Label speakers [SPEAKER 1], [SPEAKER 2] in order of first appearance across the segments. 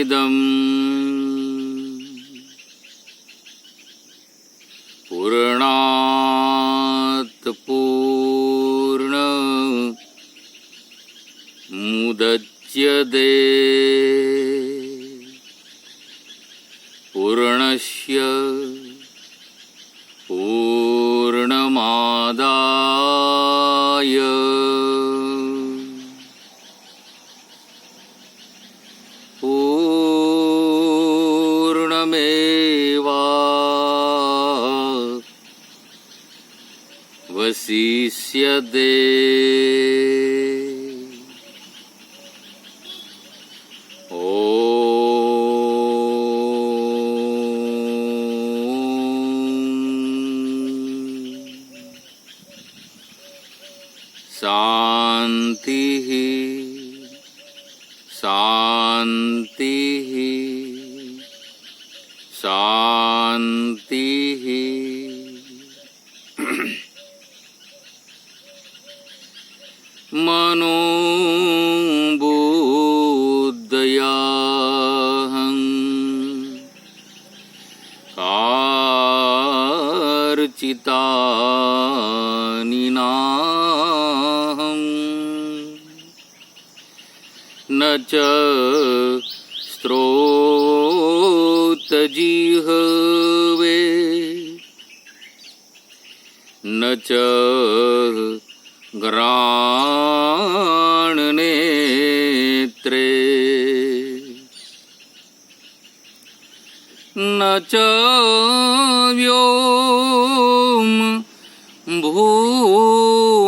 [SPEAKER 1] पूर्णमिदं पूर्णात् पूर्णमुदच्यते पूर्णस्य पूर्णमादाय पूर्णमेवावशिष्यते। शांति शांति शांति। मनोबुद्धयाहं कार्चितानि नाहं न च स्रोतजिह्वे न च घ्राणनेत्रे न च व्योम भूमिर्न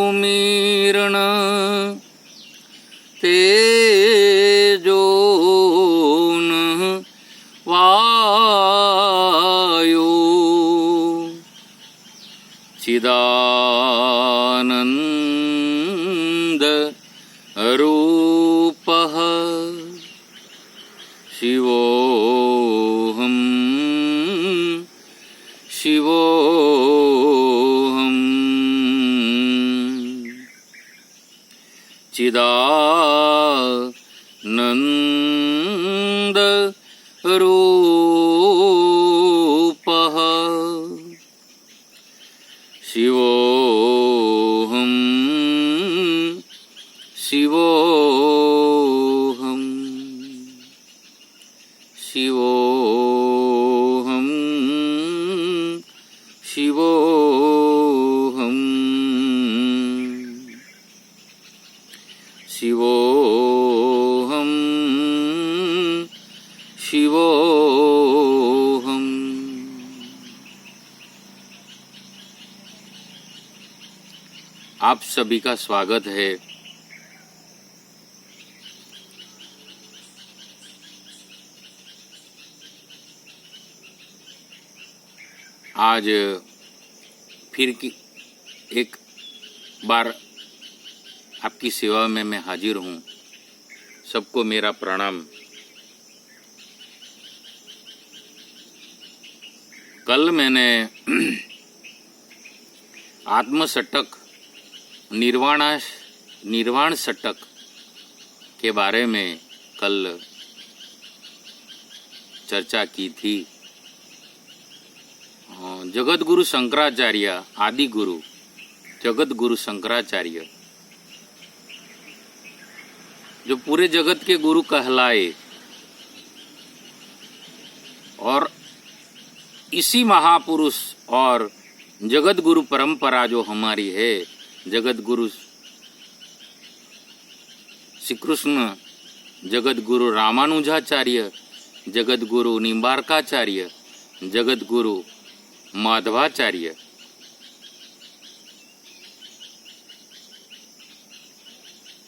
[SPEAKER 1] तेजो न वायो चिदानंद रूपः शिवोऽहं शिवोऽहं चिदानंद रूपः शिवोऽहं शिवोऽहं शिवोऽहं शिवोऽहं शिवोऽहं शिवोऽहं। आप सभी का स्वागत है। आज फिर एक बार आपकी सेवा में मैं हाजिर हूँ। सबको मेरा प्रणाम। कल मैंने आत्मसटक निर्वाण सटक के बारे में कल चर्चा की थी। जगत गुरु शंकराचार्य, आदि गुरु जगत गुरु शंकराचार्य, जो पूरे जगत के गुरु कहलाए, और इसी महापुरुष और जगत गुरु परंपरा जो हमारी है, जगत गुरु श्री कृष्ण, जगत गुरु रामानुजाचार्य, जगत गुरु निम्बार्काचार्य, जगत गुरु माधवाचार्य,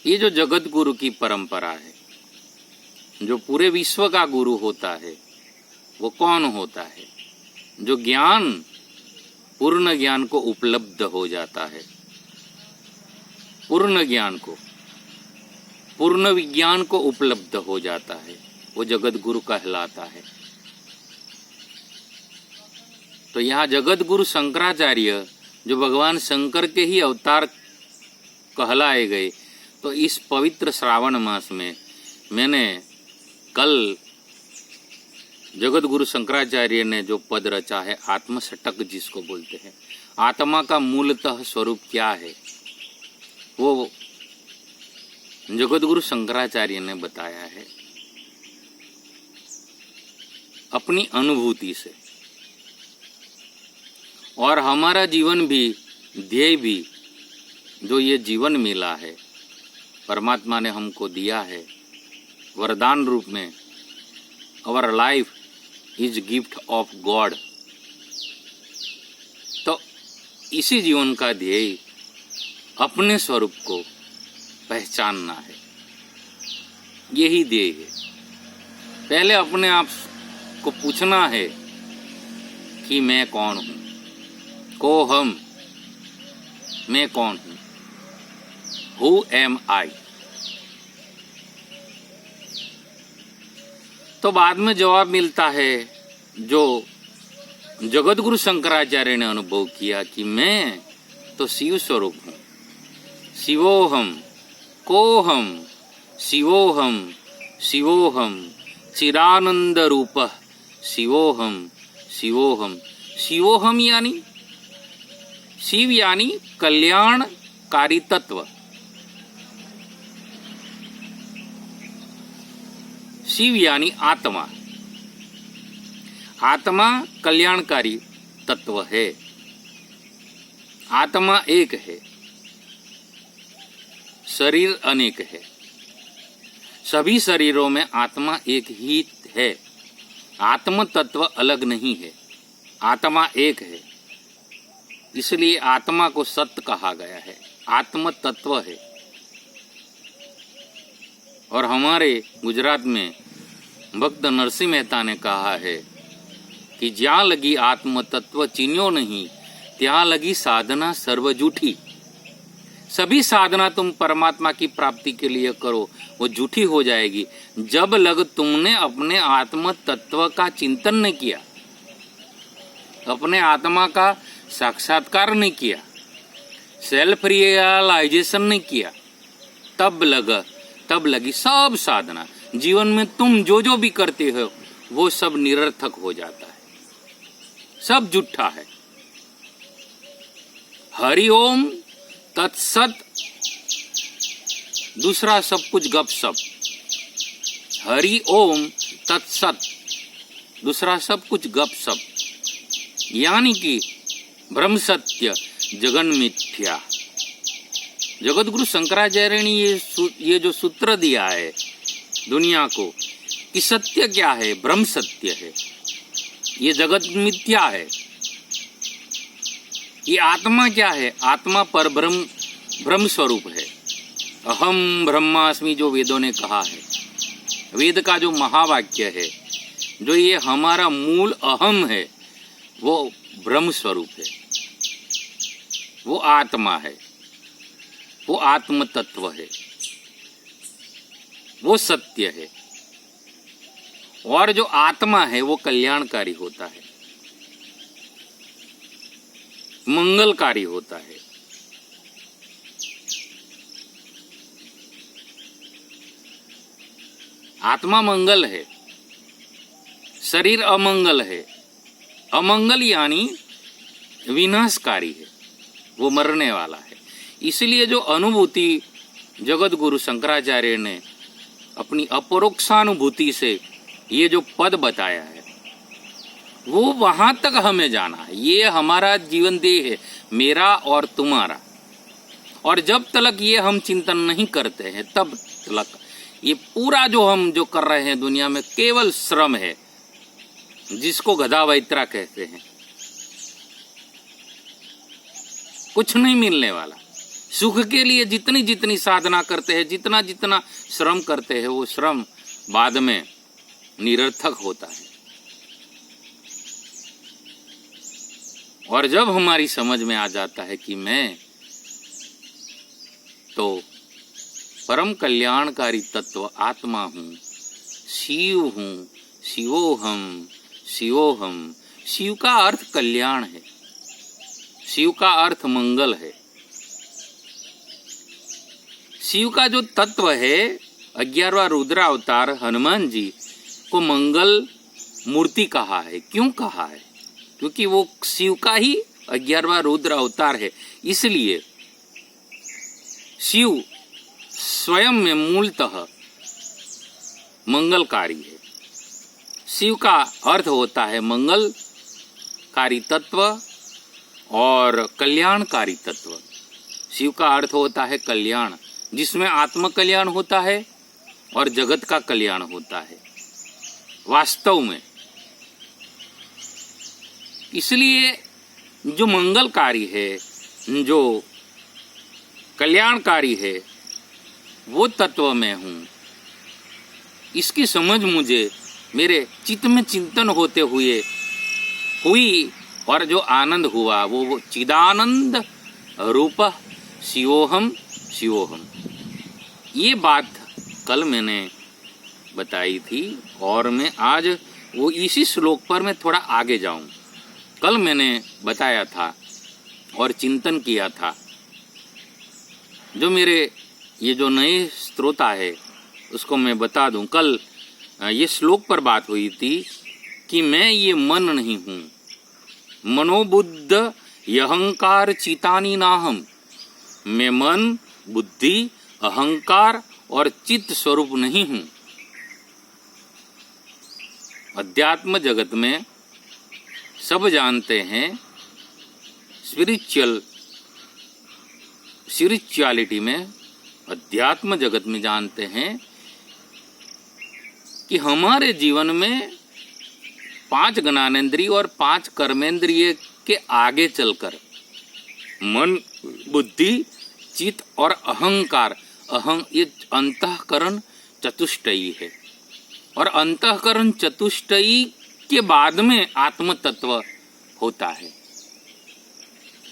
[SPEAKER 1] ये जो जगत गुरु की परंपरा है, जो पूरे विश्व का गुरु होता है, वो कौन होता है? जो ज्ञान, पूर्ण ज्ञान को उपलब्ध हो जाता है, पूर्ण ज्ञान को, पूर्ण विज्ञान को उपलब्ध हो जाता है, वो जगत गुरु कहलाता है। तो यहाँ जगत गुरु शंकराचार्य, जो भगवान शंकर के ही अवतार कहलाए गए, तो इस पवित्र श्रावण मास में मैंने कल जगत गुरु शंकराचार्य ने जो पद रचा है आत्मसटक जिसको बोलते हैं, आत्मा का मूलतः स्वरूप क्या है वो जगत गुरु शंकराचार्य ने बताया है अपनी अनुभूति से। और हमारा जीवन भी, ध्येय भी, जो ये जीवन मिला है परमात्मा ने हमको दिया है वरदान रूप में, our life is gift of God. तो इसी जीवन का ध्येय अपने स्वरूप को पहचानना है, यही ध्येय है। पहले अपने आप को पूछना है कि मैं कौन हूं, को हम, मैं कौन हूं, हु एम आई। तो बाद में जवाब मिलता है जो जगत गुरु शंकराचार्य ने अनुभव किया कि मैं तो शिव स्वरूप हूं, शिवोहम, कोहम, शिवोहम, शिवोहम, चिदानंद रूपः, शिवोहम, शिवोहम। शिवोहम यानी शिव यानी कल्याणकारी तत्व, शिव यानी आत्मा, आत्मा कल्याणकारी तत्व है। आत्मा एक है, शरीर अनेक है, सभी शरीरों में आत्मा एक ही है, आत्म तत्व अलग नहीं है, आत्मा एक है। इसलिए आत्मा को सत्य कहा गया है, आत्म तत्व है। और हमारे गुजरात में भक्त नरसिंह मेहता ने कहा है कि ज्યાં लगी आत्म तत्व चिन्यो नहीं, ત્યાં लगी साधना सर्व झूठी। सभी साधना तुम परमात्मा की प्राप्ति के लिए करो, वो झूठी हो जाएगी जब लग तुमने अपने आत्म तत्व का चिंतन नहीं किया, अपने आत्मा का साक्षात्कार नहीं किया, सेल्फ रियलाइजेशन नहीं किया, तब लगी सब साधना। जीवन में तुम जो जो भी करते हो वो सब निरर्थक हो जाता है, सब झूठा है। हरि ओम तत्सत, दूसरा सब कुछ गपशप। हरि ओम तत्सत, दूसरा सब कुछ गपशप, यानी कि ब्रह्म सत्य जगन मिथ्या। जगत गुरु शंकराचार्य ने ये जो सूत्र दिया है दुनिया को कि सत्य क्या है, ब्रह्म सत्य है, ये जगत मिथ्या है। ये आत्मा क्या है, आत्मा पर ब्रह्म स्वरूप है। अहम ब्रह्मास्मि जो वेदों ने कहा है, वेद का जो महावाक्य है, जो ये हमारा मूल अहम है, वो ब्रह्म स्वरूप है, वो आत्मा है, वो आत्म तत्व है, वो सत्य है। और जो आत्मा है वो कल्याणकारी होता है, मंगलकारी होता है। आत्मा मंगल है, शरीर अमंगल है। अमंगल यानी विनाशकारी है, वो मरने वाला है। इसलिए जो अनुभूति जगत गुरु शंकराचार्य ने अपनी अपरोक्षानुभूति से ये जो पद बताया है, वो वहां तक हमें जाना है। ये हमारा जीवन ध्येय है, मेरा और तुम्हारा। और जब तक ये हम चिंतन नहीं करते हैं, तब तक ये पूरा जो हम जो कर रहे हैं दुनिया में केवल श्रम है, जिसको गधा वैतरा कहते हैं। कुछ नहीं मिलने वाला। सुख के लिए जितनी जितनी साधना करते हैं, जितना जितना श्रम करते हैं, वो श्रम बाद में निरर्थक होता है। और जब हमारी समझ में आ जाता है कि मैं तो परम कल्याणकारी तत्व आत्मा हूँ, शिव हूँ, शिवोहम, शिवोहम। शिव का अर्थ कल्याण है, शिव का अर्थ मंगल है। शिव का जो तत्व है, 11वां रुद्र अवतार हनुमान जी को मंगल मूर्ति कहा है। क्यों कहा है? क्योंकि वो शिव का ही 11वां रुद्र अवतार है। इसलिए शिव स्वयं में मूलतः मंगलकारी है। शिव का अर्थ होता है मंगलकारी तत्व और कल्याणकारी तत्व। शिव का अर्थ होता है कल्याण, जिसमें आत्म कल्याण होता है और जगत का कल्याण होता है वास्तव में। इसलिए जो मंगलकारी है, जो कल्याणकारी है, वो तत्व मैं हूँ। इसकी समझ मुझे मेरे चित्त में चिंतन होते हुए हुई और जो आनंद हुआ वो चिदानंद रूप शिवोहम शिवोहम। ये बात कल मैंने बताई थी और मैं आज वो इसी श्लोक पर मैं थोड़ा आगे जाऊं। कल मैंने बताया था और चिंतन किया था। जो मेरे ये जो नए श्रोता है उसको मैं बता दूं, कल ये श्लोक पर बात हुई थी कि मैं ये मन नहीं हूँ, मनोबुद्ध अहंकार चितानी नाहम। मैं मन, बुद्धि, अहंकार और चित्त स्वरूप नहीं हूँ। अध्यात्म जगत में सब जानते हैं, स्पिरिचुअलिटी में, अध्यात्म जगत में जानते हैं कि हमारे जीवन में 5 ज्ञानेंद्रिय और 5 कर्मेंद्रिय के आगे चलकर मन, बुद्धि, चित्त और अहंकार, ये अंतःकरण चतुष्टयी है। और अंतःकरण चतुष्टयी के बाद में आत्म तत्व होता है।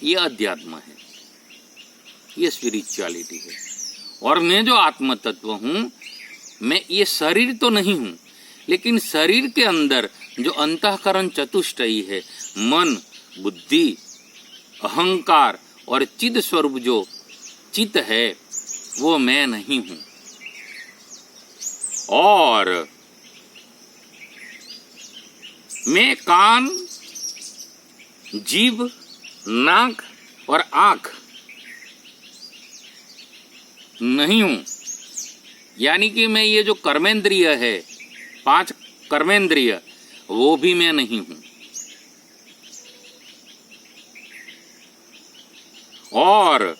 [SPEAKER 1] ये अध्यात्म है, ये स्पिरिचुअलिटी है। और मैं जो आत्म तत्व हूँ, मैं ये शरीर तो नहीं हूँ, लेकिन शरीर के अंदर जो अंतःकरण चतुष्टयी है, मन, बुद्धि, अहंकार और चिद स्वरूप जो चित्त है, वो मैं नहीं हूँ। और मैं कान, जीभ, नाक और आँख नहीं हूँ। यानी कि मैं ये जो कर्मेंद्रिय है, 5 कर्मेंद्रिय, वो भी मैं नहीं हूँ। और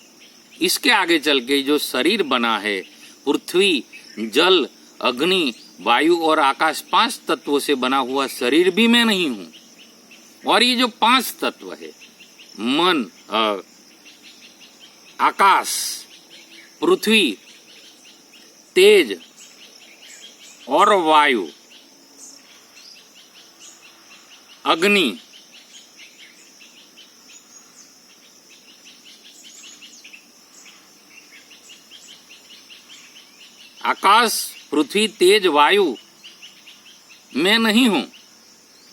[SPEAKER 1] इसके आगे चल के जो शरीर बना है, पृथ्वी, जल, अग्नि, वायु और आकाश, 5 तत्वों से बना हुआ शरीर भी मैं नहीं हूँ। और ये जो 5 तत्व है, मन, आकाश, पृथ्वी, तेज और वायु, अग्नि, आकाश, पृथ्वी, तेज, वायु मैं नहीं हूं।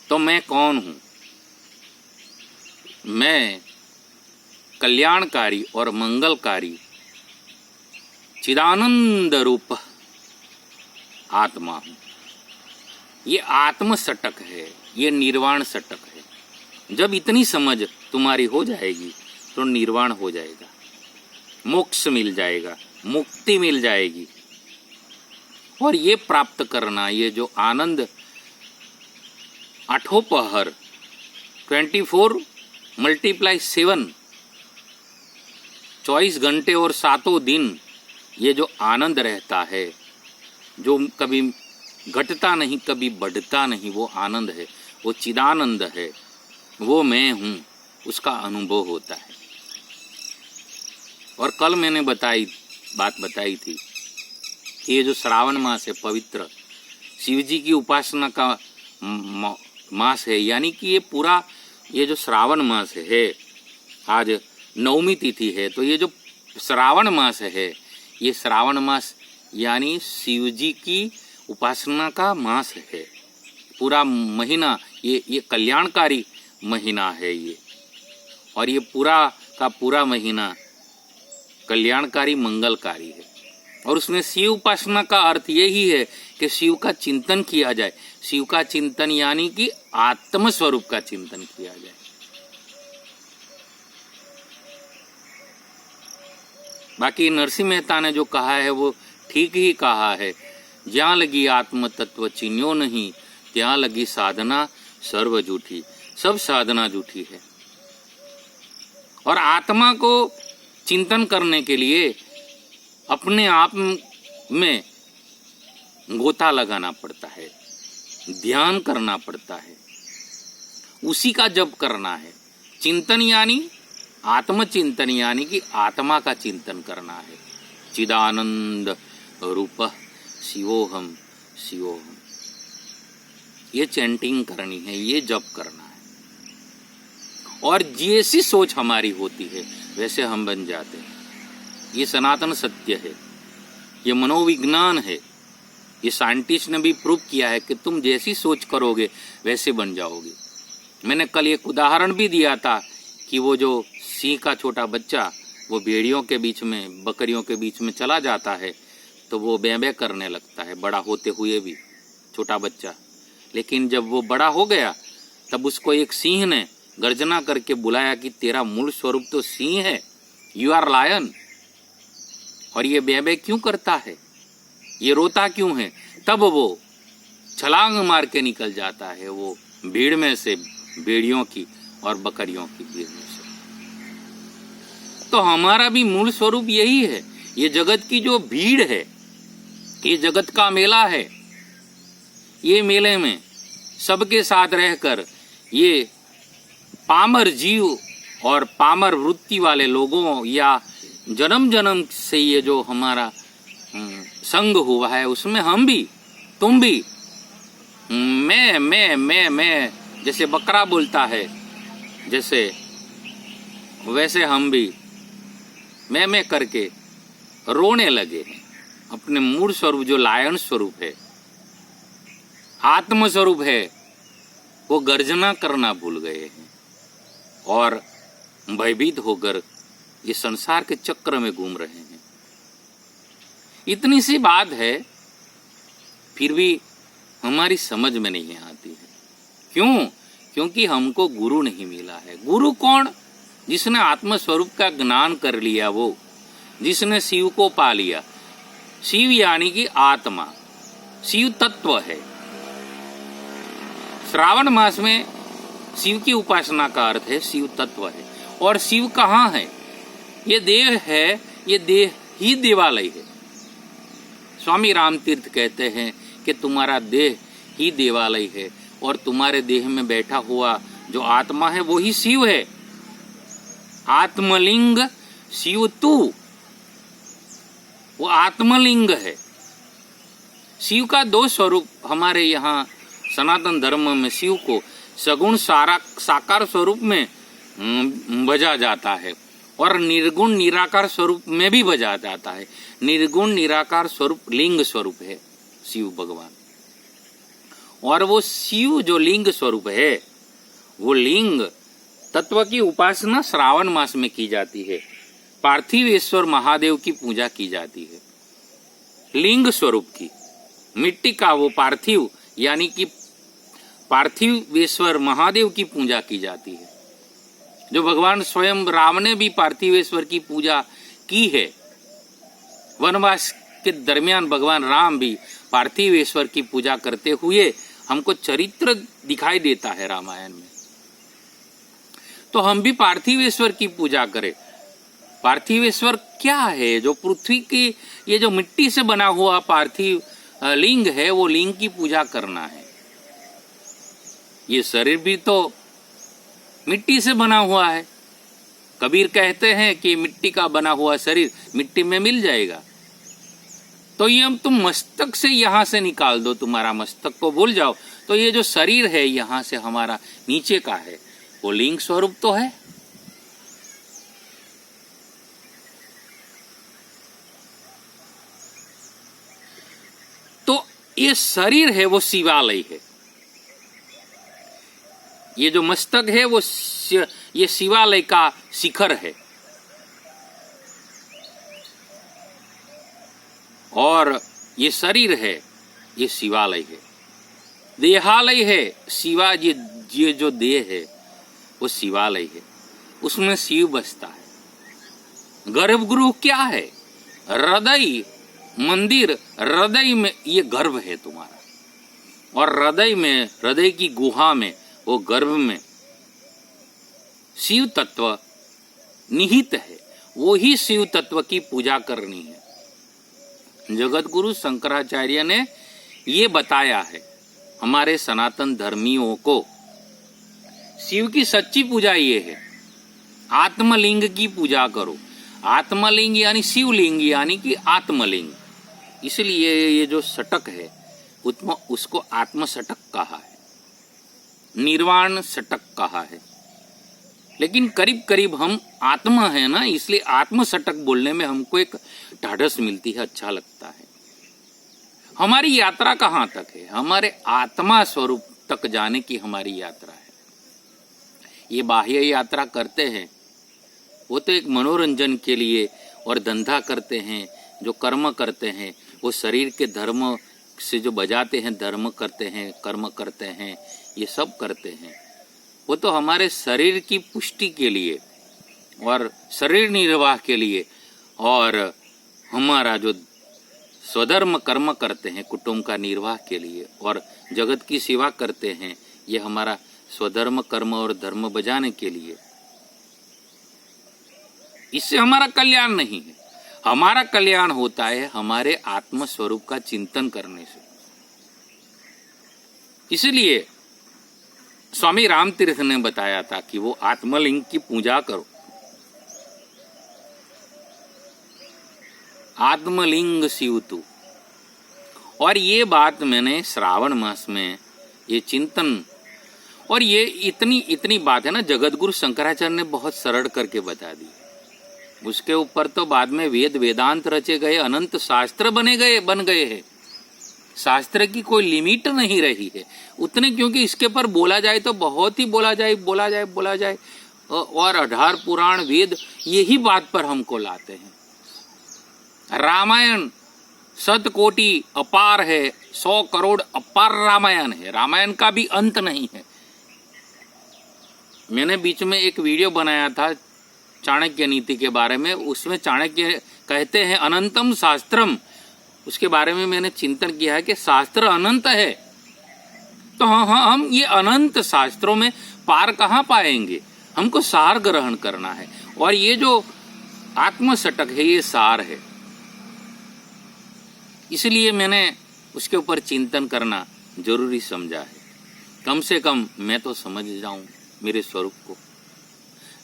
[SPEAKER 1] तो मैं कौन हूं? मैं कल्याणकारी और मंगलकारी चिदानंद रूप आत्मा हूं। ये आत्म सटक है, ये निर्वाण सटक है। जब इतनी समझ तुम्हारी हो जाएगी तो निर्वाण हो जाएगा, मोक्ष मिल जाएगा, मुक्ति मिल जाएगी। और ये प्राप्त करना, ये जो आनंद आठों पहर 24 × 7 24 घंटे और 7 दिन ये जो आनंद रहता है, जो कभी घटता नहीं, कभी बढ़ता नहीं, वो आनंद है, वो चिदानंद है, वो मैं हूँ, उसका अनुभव होता है। और कल मैंने बात बताई थी कि ये जो श्रावण मास है, पवित्र शिव जी की उपासना का मास है। यानी कि ये पूरा ये जो श्रावण मास है, आज 9वीं तिथि है, तो ये जो श्रावण मास है, ये श्रावण मास यानी शिव जी की उपासना का मास है। पूरा महीना ये कल्याणकारी महीना है ये। और ये पूरा का पूरा महीना कल्याणकारी, मंगलकारी है। और उसमें शिव उपासना का अर्थ यही है कि शिव का चिंतन किया जाए। शिव का चिंतन यानी कि आत्म स्वरूप का चिंतन किया जाए। बाकी नरसिंह मेहता ने जो कहा है वो ठीक ही कहा है। ज्યાં लगी आत्म तत्व चिन्यो नहीं, ત્યાં लगी साधना सर्व झूठी। सब साधना झूठी है। और आत्मा को चिंतन करने के लिए अपने आप में गोता लगाना पड़ता है, ध्यान करना पड़ता है, उसी का जप करना है। चिंतन यानी आत्मचिंतन यानी कि आत्मा का चिंतन करना है। चिदानंद रूप शिवोहम शिवोहम, ये चैंटिंग करनी है, ये जप करना है। और जैसी सोच हमारी होती है वैसे हम बन जाते हैं। ये सनातन सत्य है, ये मनोविज्ञान है। ये साइंटिस्ट ने भी प्रूव किया है कि तुम जैसी सोच करोगे वैसे बन जाओगे। मैंने कल एक उदाहरण भी दिया था कि वो जो सिंह का छोटा बच्चा वो भेड़ियों के बीच में, बकरियों के बीच में चला जाता है तो वो बें करने लगता है, बड़ा होते हुए भी, छोटा बच्चा। लेकिन जब वो बड़ा हो गया तब उसको एक सिंह ने गर्जना करके बुलाया कि तेरा मूल स्वरूप तो सिंह है, यू आर लायन, और ये बें क्यों करता है, ये रोता क्यों है। तब वो छलांग मार के निकल जाता है वो भीड़ में से, भेड़ियों की और बकरियों की भीड़ में से। तो हमारा भी मूल स्वरूप यही है। ये जगत की जो भीड़ है, ये जगत का मेला है। ये मेले में सबके साथ रहकर ये पामर जीव और पामर वृत्ति वाले लोगों या जन्म जन्म से ये जो हमारा संग हुआ है उसमें हम भी, तुम भी, मैं जैसे बकरा बोलता है जैसे, वैसे हम भी मैं करके रोने लगे हैं। अपने मूल स्वरूप जो लायन स्वरूप है, आत्म स्वरूप है, वो गर्जना करना भूल गए हैं और भयभीत होकर ये संसार के चक्र में घूम रहे हैं। इतनी सी बात है फिर भी हमारी समझ में नहीं आती है। क्यों? क्योंकि हमको गुरु नहीं मिला है। गुरु कौन? जिसने आत्म स्वरूप का ज्ञान कर लिया, वो जिसने शिव को पा लिया। शिव यानी कि आत्मा, शिव तत्व है। श्रावण मास में शिव की उपासना का अर्थ है शिव तत्व है। और शिव कहाँ है? ये देह है, ये देह ही देवालय है। स्वामी रामतीर्थ कहते हैं कि तुम्हारा देह ही देवालय है और तुम्हारे देह में बैठा हुआ जो आत्मा है वो ही शिव है। आत्मलिंग शिव तू, वो आत्मलिंग है। शिव का दो स्वरूप हमारे यहाँ सनातन धर्म में शिव को सगुण साकार स्वरूप में बजा जाता है और निर्गुण निराकार स्वरूप में भी बजा जाता है। निर्गुण निराकार स्वरूप लिंग स्वरूप है शिव भगवान। और वो शिव जो लिंग स्वरूप है, वो लिंग तत्व की उपासना श्रावण मास में की जाती है। पार्थिवेश्वर महादेव की पूजा की जाती है, लिंग स्वरूप की। मिट्टी का वो पार्थिव यानी कि पार्थिवेश्वर महादेव की पूजा की जाती है। जो भगवान स्वयं राम ने भी पार्थिवेश्वर की पूजा की है। वनवास के दरमियान भगवान राम भी पार्थिवेश्वर की पूजा करते हुए हमको चरित्र दिखाई देता है रामायण में। तो हम भी पार्थिवेश्वर की पूजा करें। पार्थिवेश्वर क्या है? जो पृथ्वी की ये जो मिट्टी से बना हुआ पार्थिव लिंग है, वो लिंग की पूजा करना है। ये शरीर भी तो मिट्टी से बना हुआ है। कबीर कहते हैं कि मिट्टी का बना हुआ शरीर मिट्टी में मिल जाएगा। तो ये अब तुम मस्तक से यहाँ से निकाल दो, तुम्हारा मस्तक को भूल जाओ, तो ये जो शरीर है यहाँ से हमारा नीचे का है, वो लिंग स्वरूप तो है। तो ये शरीर है वो शिवालय है। ये जो मस्तक है वो ये शिवालय का शिखर है। और ये शरीर है, ये शिवालय है, देहालय है। शिवा ये जो देह है वो शिवालय है, उसमें शिव बसता है। गर्भगृह क्या है? हृदय मंदिर, हृदय में ये गर्भ है तुम्हारा, और हृदय में, हृदय की गुहा में, वो गर्भ में शिव तत्व निहित है। वो ही शिव तत्व की पूजा करनी है। जगत गुरु शंकराचार्य ने ये बताया है हमारे सनातन धर्मियों को। शिव की सच्ची पूजा ये है, आत्मलिंग की पूजा करो। आत्मलिंग यानी शिवलिंग यानी कि आत्मलिंग। इसलिए ये जो सटक है उसको आत्म सटक कहा है, निर्वाण सटक कहा है। लेकिन करीब करीब हम आत्मा है ना, इसलिए आत्म सटक बोलने में हमको एक ढाढ़स मिलती है, अच्छा लगता है। हमारी यात्रा कहाँ तक है? हमारे आत्मा स्वरूप तक जाने की हमारी यात्रा है। ये बाह्य यात्रा करते हैं वो तो एक मनोरंजन के लिए, और धंधा करते हैं, जो कर्म करते हैं वो शरीर के धर्म से जो बजाते हैं, धर्म करते हैं, कर्म करते हैं, ये सब करते हैं, वो तो हमारे शरीर की पुष्टि के लिए और शरीर निर्वाह के लिए, और हमारा जो स्वधर्म कर्म करते हैं कुटुंब का निर्वाह के लिए, और जगत की सेवा करते हैं, ये हमारा स्वधर्म कर्म और धर्म बजाने के लिए। इससे हमारा कल्याण नहीं है। हमारा कल्याण होता है हमारे आत्म स्वरूप का चिंतन करने से। इसलिए स्वामी रामतीर्थ ने बताया था कि वो आत्मलिंग की पूजा करो। आत्मलिंग शिवतु। और ये बात मैंने श्रावण मास में ये चिंतन, और ये इतनी बात है ना, जगत गुरु शंकराचार्य ने बहुत सरल करके बता दी। उसके ऊपर तो बाद में वेद वेदांत रचे गए, अनंत शास्त्र बन गए हैं। शास्त्र की कोई लिमिट नहीं रही है उतने, क्योंकि इसके पर बोला जाए तो बहुत ही बोला जाए। और 18 पुराण वेद यही बात पर हमको लाते हैं। रामायण 7 कोटि अपार है, 100 करोड़ अपार रामायण है। रामायण का भी अंत नहीं है। मैंने बीच में एक वीडियो बनाया था चाणक्य नीति के बारे में, उसमें चाणक्य कहते हैं अनंतम शास्त्रम। उसके बारे में मैंने चिंतन किया है कि शास्त्र अनंत है, तो हाँ हम ये अनंत शास्त्रों में पार कहाँ पाएंगे? हमको सार ग्रहण करना है, और ये जो आत्मसटक है ये सार है। इसलिए मैंने उसके ऊपर चिंतन करना जरूरी समझा है। कम से कम मैं तो समझ जाऊं मेरे स्वरूप को।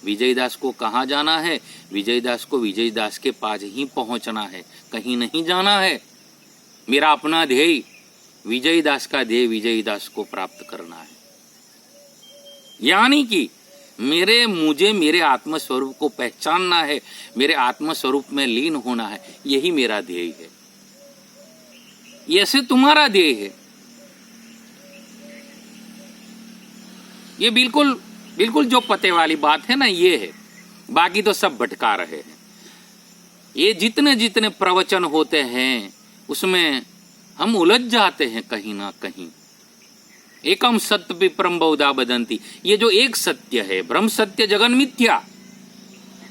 [SPEAKER 1] विजयदास को कहाँ जाना है? विजयदास को विजयदास के पास ही पहुंचना है, कहीं नहीं जाना है। मेरा अपना ध्येय विजयदास का ध्येय विजयदास को प्राप्त करना है, यानी कि मुझे मेरे आत्म स्वरूप को पहचानना है, मेरे आत्म स्वरूप में लीन होना है। यही मेरा ध्येय है। ऐसे तुम्हारा ध्येय है। ये बिल्कुल जो पते वाली बात है ना, ये है। बाकी तो सब भटका रहे हैं। ये जितने प्रवचन होते हैं उसमें हम उलझ जाते हैं कहीं ना कहीं। एकम सत्य विप्रम बहुधा बदंती। ये जो एक सत्य है, ब्रह्म सत्य जगन मिथ्या,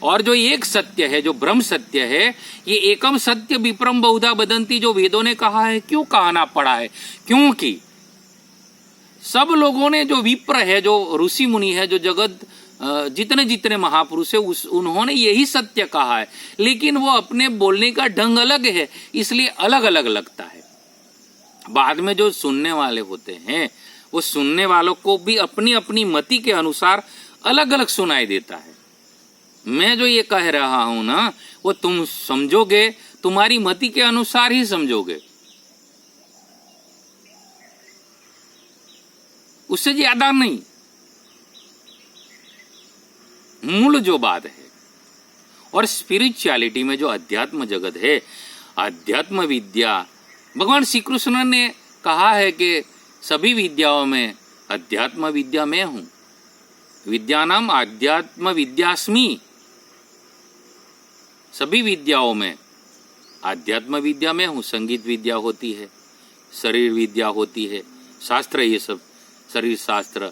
[SPEAKER 1] और जो एक सत्य है, जो ब्रह्म सत्य है, ये एकम सत्य विप्रम बहुधा बदंती जो वेदों ने कहा है, क्यों कहना पड़ा है? क्योंकि सब लोगों ने, जो विप्र है, जो ऋषि मुनि है, जो जगत जितने महापुरुष है, उन्होंने यही सत्य कहा है, लेकिन वो अपने बोलने का ढंग अलग है, इसलिए अलग अलग लगता है। बाद में जो सुनने वाले होते हैं, वो सुनने वालों को भी अपनी अपनी मति के अनुसार अलग अलग सुनाई देता है। मैं जो ये कह रहा हूं ना, वो तुम समझोगे, तुम्हारी मति के अनुसार ही समझोगे, उससे ज्यादा नहीं। मूल जो बात है, और स्पिरिचुअलिटी में जो अध्यात्म जगत है, अध्यात्म विद्या, भगवान श्री कृष्ण ने कहा है कि सभी विद्याओं में अध्यात्म विद्या मैं हूं। विद्यानाम अध्यात्म विद्यास्मि। सभी विद्याओं में आध्यात्म विद्या में हूँ, संगीत विद्या होती है, शरीर विद्या होती है, शास्त्र, ये सब शरीर शास्त्र,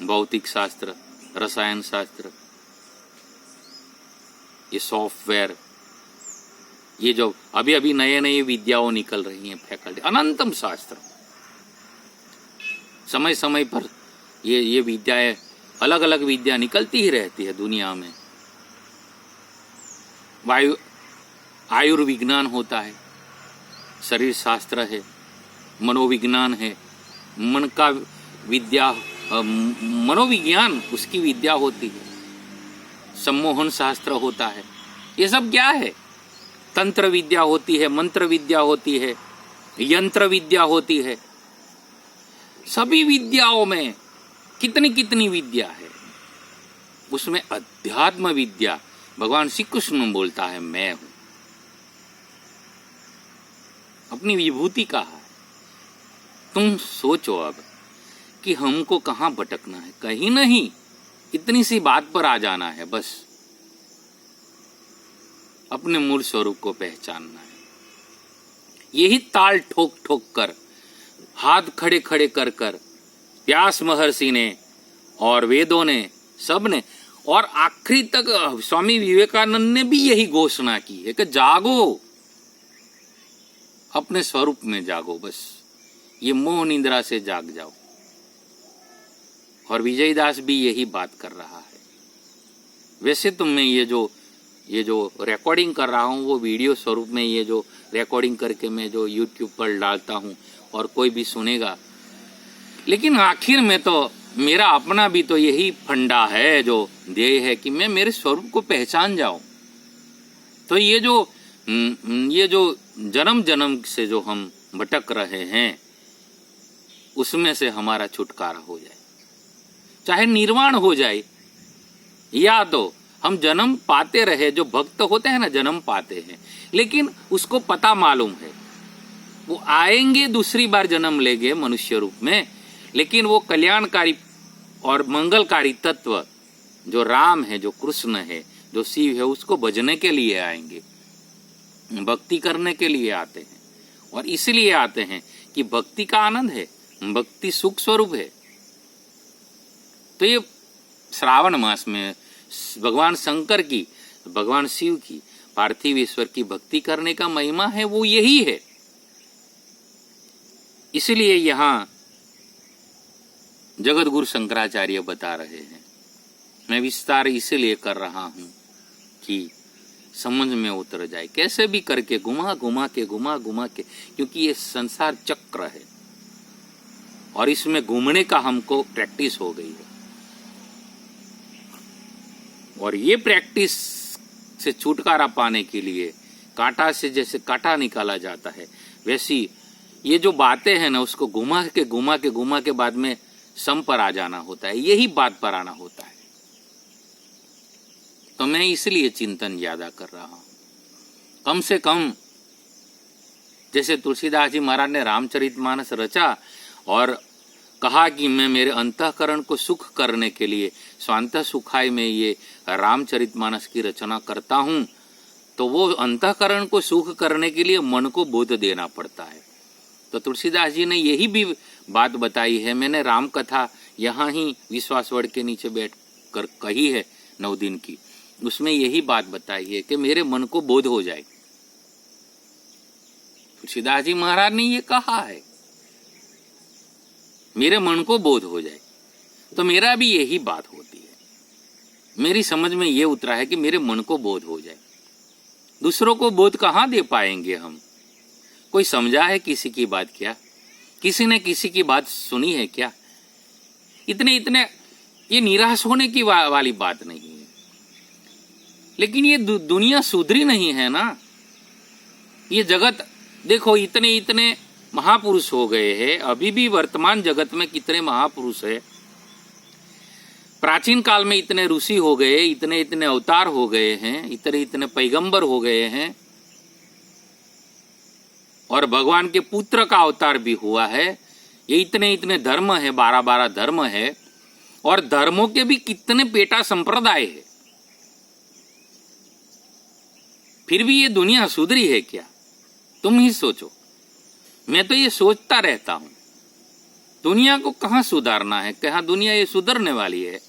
[SPEAKER 1] भौतिक शास्त्र, रसायन शास्त्र, ये सॉफ्टवेयर, ये जो अभी अभी नए नए विद्याओं निकल रही हैं, फैकल्टी, अनंतम शास्त्र, समय समय पर ये विद्याएं, अलग अलग विद्या निकलती ही रहती है दुनिया में। आयुर्विज्ञान होता है, शरीर शास्त्र है, मनोविज्ञान है, मन का विद्या, मनोविज्ञान उसकी विद्या होती है, सम्मोहन शास्त्र होता है। ये सब क्या है? तंत्र विद्या होती है, मंत्र विद्या होती है, यंत्र विद्या होती है। सभी विद्याओं में कितनी कितनी विद्या है। उसमें अध्यात्म विद्या, भगवान श्री कृष्ण बोलता है मैं हूं, अपनी विभूति कहा है। तुम सोचो अब कि हमको कहां भटकना है, कहीं नहीं, इतनी सी बात पर आ जाना है, बस अपने मूल स्वरूप को पहचानना है। यही ताल ठोक ठोक कर, हाथ खड़े खड़े कर कर व्यास महर्षि ने और वेदों ने, सब ने, और आखिरी तक स्वामी विवेकानंद ने भी यही घोषणा की है कि जागो, अपने स्वरूप में जागो, बस ये मोह निद्रा से जाग जाओ। और विजयदास भी यही बात कर रहा है। वैसे तो मैं ये जो रिकॉर्डिंग कर रहा हूँ वो वीडियो स्वरूप में, ये जो रिकॉर्डिंग करके मैं जो यूट्यूब पर डालता हूँ और कोई भी सुनेगा, लेकिन आखिर में तो मेरा अपना भी तो यही फंडा है, जो ध्येय है कि मैं मेरे स्वरूप को पहचान जाऊं। तो ये जो जन्म जन्म से जो हम भटक रहे हैं, उसमें से हमारा छुटकारा हो जाए, चाहे निर्वाण हो जाए, या तो हम जन्म पाते रहे। जो भक्त होते हैं ना, जन्म पाते हैं, लेकिन उसको पता मालूम है वो आएंगे, दूसरी बार जन्म लेंगे मनुष्य रूप में, लेकिन वो कल्याणकारी और मंगलकारी तत्व जो राम है, जो कृष्ण है, जो शिव है, उसको भजने के लिए आएंगे, भक्ति करने के लिए आते हैं। और इसलिए आते हैं कि भक्ति का आनंद है, भक्ति सुख स्वरूप है। तो ये श्रावण मास में भगवान शंकर की, भगवान शिव की, पार्थिव ईश्वर की भक्ति करने का महिमा है, वो यही है। इसलिए यहां जगत गुरु शंकराचार्य बता रहे हैं। मैं विस्तार इसलिए कर रहा हूं कि समझ में उतर जाए, कैसे भी करके घुमा घुमा के, क्योंकि ये संसार चक्र है और इसमें घूमने का हमको प्रैक्टिस हो गई है। और ये प्रैक्टिस से छुटकारा पाने के लिए कांटा से जैसे कांटा निकाला जाता है, वैसी ये जो बातें हैं ना, उसको घुमा के बाद में सम पर आ जाना होता है, यही बात पर आना होता है। तो मैं इसलिए चिंतन ज्यादा कर रहा हूं। कम से कम जैसे तुलसीदास जी महाराज ने रामचरितमानस रचा और कहा कि मैं मेरे अंतःकरण को सुख करने के लिए स्वांतः सुखाय में ये रामचरितमानस की रचना करता हूं, तो वो अंतःकरण को सुख करने के लिए मन को बोध देना पड़ता है। तो तुलसीदास जी ने यही भी बात बताई है। मैंने राम कथा यहाँ ही विश्वासवड़ के नीचे बैठ कर कही है 9 दिन की, उसमें यही बात बताई है कि मेरे मन को बोध हो जाए। तुलसीदास जी महाराज ने ये कहा है, मेरे मन को बोध हो जाए। तो मेरा भी यही बात होती है। मेरी समझ में ये उतरा है कि मेरे मन को बोध हो जाए। दूसरों को बोध कहाँ दे पाएंगे हम? कोई समझा है किसी की बात क्या? किसी ने किसी की बात सुनी है क्या? इतने ये निराश होने की वाली बात नहीं है। लेकिन ये दुनिया सुधरी नहीं है ना। ये जगत देखो, इतने महापुरुष हो गए हैं। अभी भी वर्तमान जगत में कितने महापुरुष है। प्राचीन काल में इतने ऋषि हो गए, इतने अवतार हो गए हैं, इतने पैगंबर हो गए हैं, और भगवान के पुत्र का अवतार भी हुआ है। ये इतने धर्म है, 12 धर्म है, और धर्मों के भी कितने पेटा संप्रदाय है। फिर भी ये दुनिया सुधरी है क्या? तुम ही सोचो। मैं तो ये सोचता रहता हूं, दुनिया को कहां सुधारना है, कहां दुनिया ये सुधरने वाली है।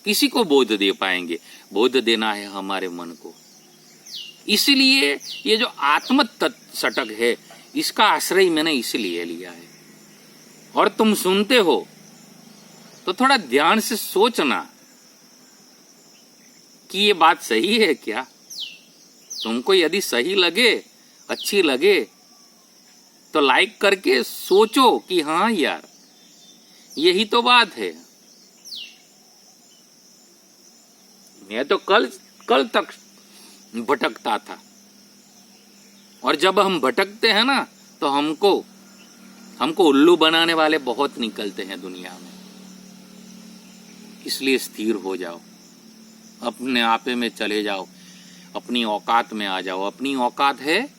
[SPEAKER 1] किसी को बोध दे पाएंगे? बोध देना है हमारे मन को। इसलिए ये जो आत्म सटक है, इसका आश्रय मैंने इसलिए लिया है। और तुम सुनते हो तो थोड़ा ध्यान से सोचना कि ये बात सही है क्या। तुमको यदि सही लगे, अच्छी लगे, तो लाइक करके सोचो कि हाँ यार, यही तो बात है। मैं तो कल तक भटकता था, और जब हम भटकते हैं ना, तो हमको उल्लू बनाने वाले बहुत निकलते हैं दुनिया में। इसलिए स्थिर हो जाओ, अपने आपे में चले जाओ, अपनी औकात में आ जाओ। अपनी औकात है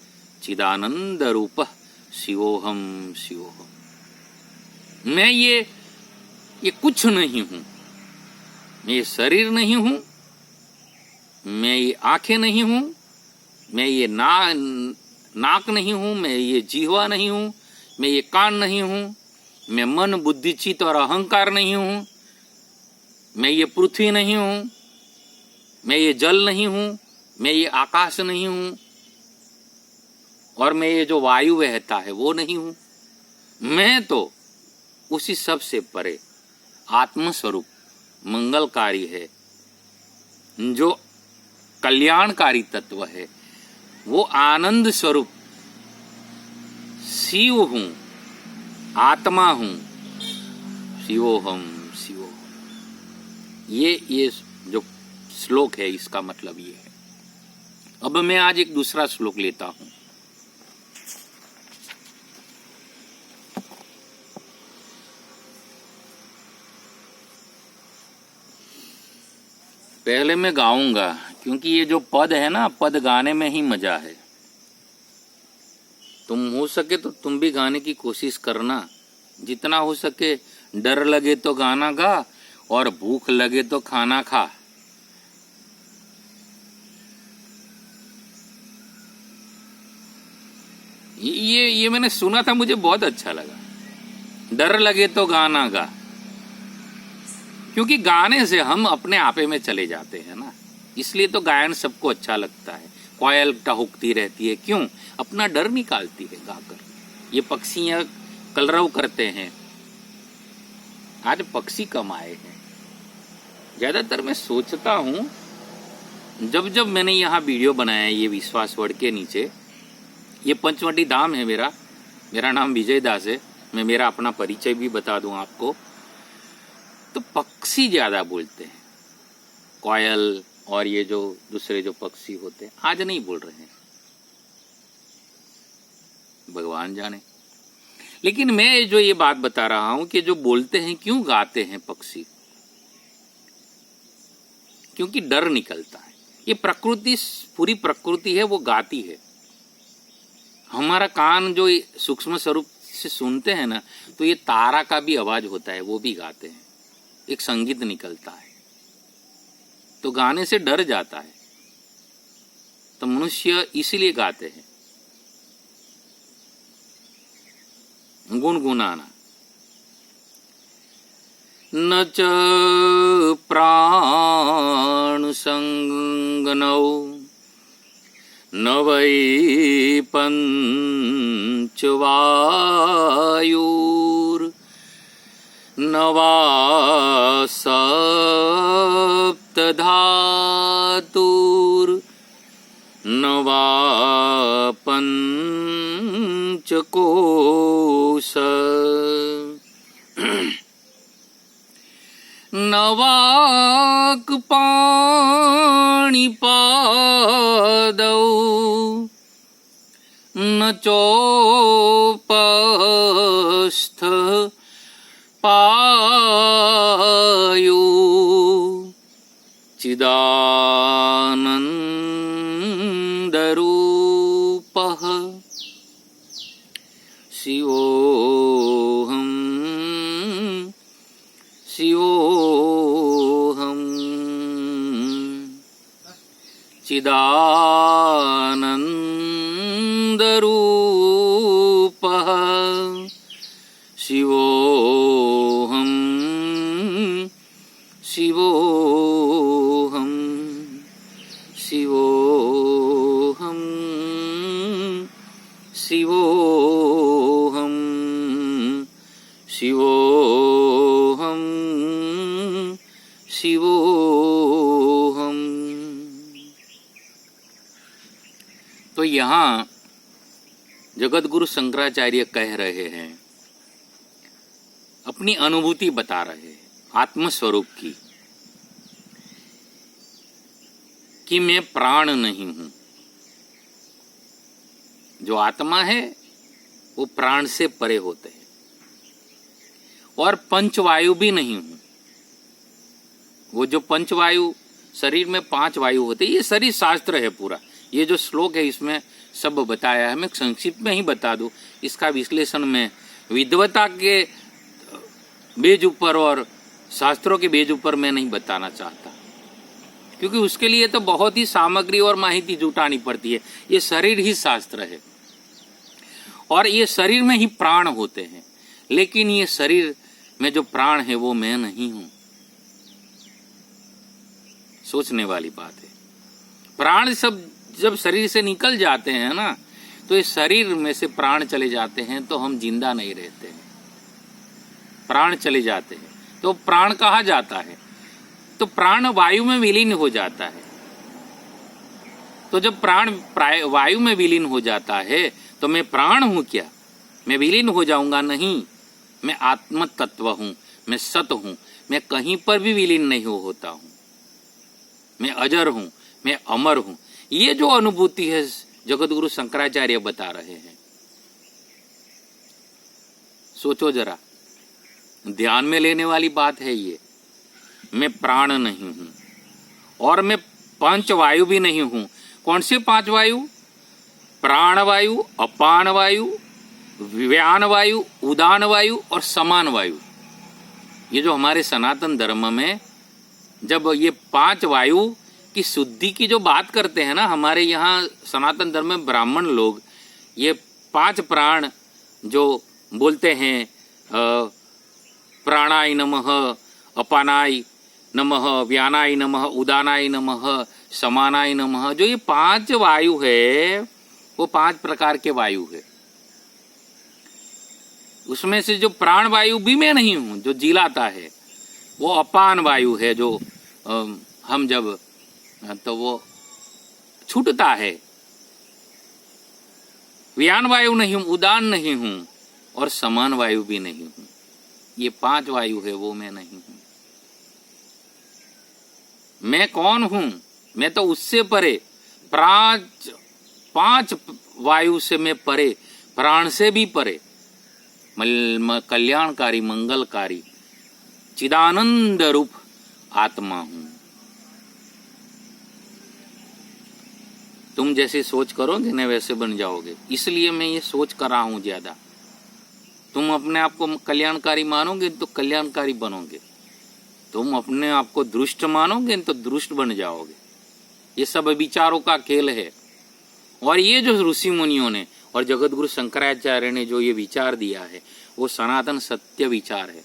[SPEAKER 1] चिदानंद रूप शिवोहम शिवोहम। मैं ये कुछ नहीं हूं, मैं ये शरीर नहीं हूं, मैं ये आंखें नहीं हूं, मैं ये नाक नहीं हूं, मैं ये जीवा नहीं हूं, मैं ये कान नहीं हूं, मैं मन बुद्धि चित्त और अहंकार नहीं हूं, मैं ये पृथ्वी नहीं हूं, मैं ये जल नहीं हूं, मैं ये आकाश नहीं हूं, और मैं ये जो वायु बहता है वो नहीं हूं। मैं तो उसी सब से परे आत्म स्वरूप मंगलकारी है, जो कल्याणकारी तत्व है, वो आनंद स्वरूप शिव हूं, आत्मा हूं। शिवोहम शिवोहम, ये जो श्लोक है, इसका मतलब ये है। अब मैं आज एक दूसरा श्लोक लेता हूं। पहले मैं गाऊंगा, क्योंकि ये जो पद है ना, पद गाने में ही मजा है। तुम हो सके तो तुम भी गाने की कोशिश करना, जितना हो सके। डर लगे तो गाना गा, और भूख लगे तो खाना खा। ये मैंने सुना था, मुझे बहुत अच्छा लगा। डर लगे तो गाना गा, क्योंकि गाने से हम अपने आपे में चले जाते हैं ना, इसलिए तो गायन सबको अच्छा लगता है। कोयल टहुकती रहती है, क्यों? अपना डर निकालती है गाकर। ये पक्षियां कलरव करते हैं। आज पक्षी कम आए हैं। ज्यादातर मैं सोचता हूं, जब मैंने यहाँ वीडियो बनाया, ये विश्वास वर्ड के नीचे, ये पंचवटी धाम है मेरा नाम विजय दास है। मैं मेरा अपना परिचय भी बता दूं आपको, तो पक्षी ज्यादा बोलते हैं, कोयल और ये जो दूसरे जो पक्षी होते हैं, आज नहीं बोल रहे हैं, भगवान जाने। लेकिन मैं जो ये बात बता रहा हूं कि जो बोलते हैं, क्यों गाते हैं पक्षी? क्योंकि डर निकलता है। ये प्रकृति, पूरी प्रकृति है, वो गाती है। हमारा कान जो सूक्ष्म स्वरूप से सुनते हैं ना, तो ये तारा का भी आवाज होता है, वो भी गाते हैं, एक संगीत निकलता है। तो गाने से डर जाता है, तो मनुष्य इसीलिए गाते हैं। गुनगुनाना। न च प्राण संगनौ न वै पंचवायुर न वा सप्तधातुर न वा पंचकोश न वाक्पाणिपादौ न चोपस्थ पायु चिदानन्दरूपः शिवोऽहं शिवोऽहं चिदानन्दरूपः चिदानन्दरूपः शिवोऽहं शिवोऽहं शिवोऽहं शिवोऽहं शिवोऽहं शिवोऽहं। तो यहाँ जगतगुरु शंकराचार्य कह रहे हैं, अपनी अनुभूति बता रहे हैं आत्मस्वरूप की, कि मैं प्राण नहीं हूं। जो आत्मा है वो प्राण से परे होते हैं, और पंचवायु भी नहीं हूं। वो जो पंचवायु, शरीर में 5 वायु होते हैं, ये शरीर शास्त्र है पूरा। ये जो श्लोक है इसमें सब बताया है। मैं संक्षिप्त में ही बता दूं, इसका विश्लेषण में विद्वता के बेज ऊपर और शास्त्रों के बेज ऊपर मैं नहीं बताना चाहता, क्योंकि उसके लिए तो बहुत ही सामग्री और माहिती जुटानी पड़ती है। ये शरीर ही शास्त्र है, और ये शरीर में ही प्राण होते हैं, लेकिन ये शरीर में जो प्राण है वो मैं नहीं हूं। सोचने वाली बात है। प्राण सब जब शरीर से निकल जाते हैं ना, तो इस शरीर में से प्राण चले जाते हैं, तो हम जिंदा नहीं रहते हैं। प्राण चले जाते हैं तो प्राण कहा जाता है, तो प्राण वायु में विलीन हो जाता है। तो जब प्राण वायु में विलीन हो जाता है, तो मैं प्राण हूं क्या? मैं विलीन हो जाऊंगा? नहीं, मैं आत्म तत्व हूं, मैं सत हूं, मैं कहीं पर भी विलीन नहीं होता हूं। मैं अजर हूं, मैं अमर हूं। ये जो अनुभूति है जगतगुरु शंकराचार्य बता रहे हैं। सोचो जरा, ध्यान में लेने वाली बात है ये। मैं प्राण नहीं हूं, और मैं 5 वायु भी नहीं हूं। कौन से 5 वायु? प्राण वायु, अपान वायु, व्यान वायु, उदान वायु और समान वायु। ये जो हमारे सनातन धर्म में जब ये 5 वायु की शुद्धि की जो बात करते हैं ना, हमारे यहाँ सनातन धर्म में ब्राह्मण लोग ये 5 प्राण जो बोलते हैं, प्राणाय नमः, अपानाय नमः, व्यानाय नमः, उदानाय नमः, समानाय नमः, जो ये 5 वायु है वो 5 प्रकार के वायु है। उसमें से जो प्राण वायु भी मैं नहीं हूं, जो जिलाता है, वो अपान वायु है, जो हम जब तो वो छूटता है। व्यान वायु नहीं हूं, उदान नहीं हूं, और समान वायु भी नहीं हूं। ये 5 वायु है, वो मैं नहीं हूं। मैं कौन हूं? मैं तो उससे परे, 5 वायु से मैं परे, प्राण से भी परे, कल्याणकारी, मंगलकारी, चिदानंद रूप आत्मा हूं। तुम जैसे सोच करोगे ना, वैसे बन जाओगे। इसलिए मैं ये सोच कर रहा हूं ज्यादा। तुम अपने आप को कल्याणकारी मानोगे तो कल्याणकारी बनोगे, तुम अपने आप को दुष्ट मानोगे तो दुष्ट बन जाओगे। ये सब विचारों का खेल है। और ये जो ऋषि मुनियों ने और जगतगुरु शंकराचार्य ने जो ये विचार दिया है, वो सनातन सत्य विचार है।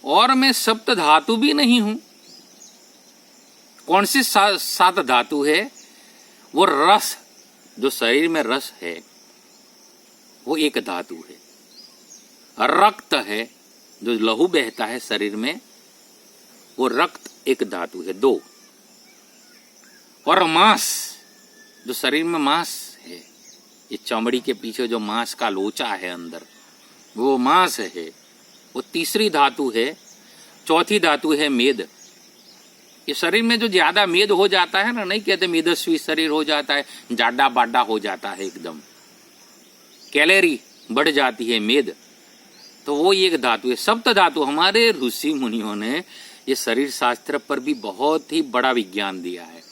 [SPEAKER 1] और मैं सप्त धातु भी नहीं हूं। कौन सी 7 धातु है? वो रस, जो शरीर में रस है वो एक धातु है। रक्त है, जो लहू बहता है शरीर में, वो रक्त एक धातु है, 2। और मांस, जो शरीर में मांस है, ये चमड़ी के पीछे जो मांस का लोचा है अंदर, वो मांस है, वो तीसरी धातु है। चौथी धातु है मेद। ये शरीर में जो ज्यादा मेद हो जाता है ना, नहीं कहते मेदस्वी शरीर हो जाता है, जाडा बाडा हो जाता है, एकदम कैलोरी बढ़ जाती है, मेद, तो वो एक धातु है। सप्त धातु हमारे ऋषि मुनियों ने ये शरीर शास्त्र पर भी बहुत ही बड़ा विज्ञान दिया है,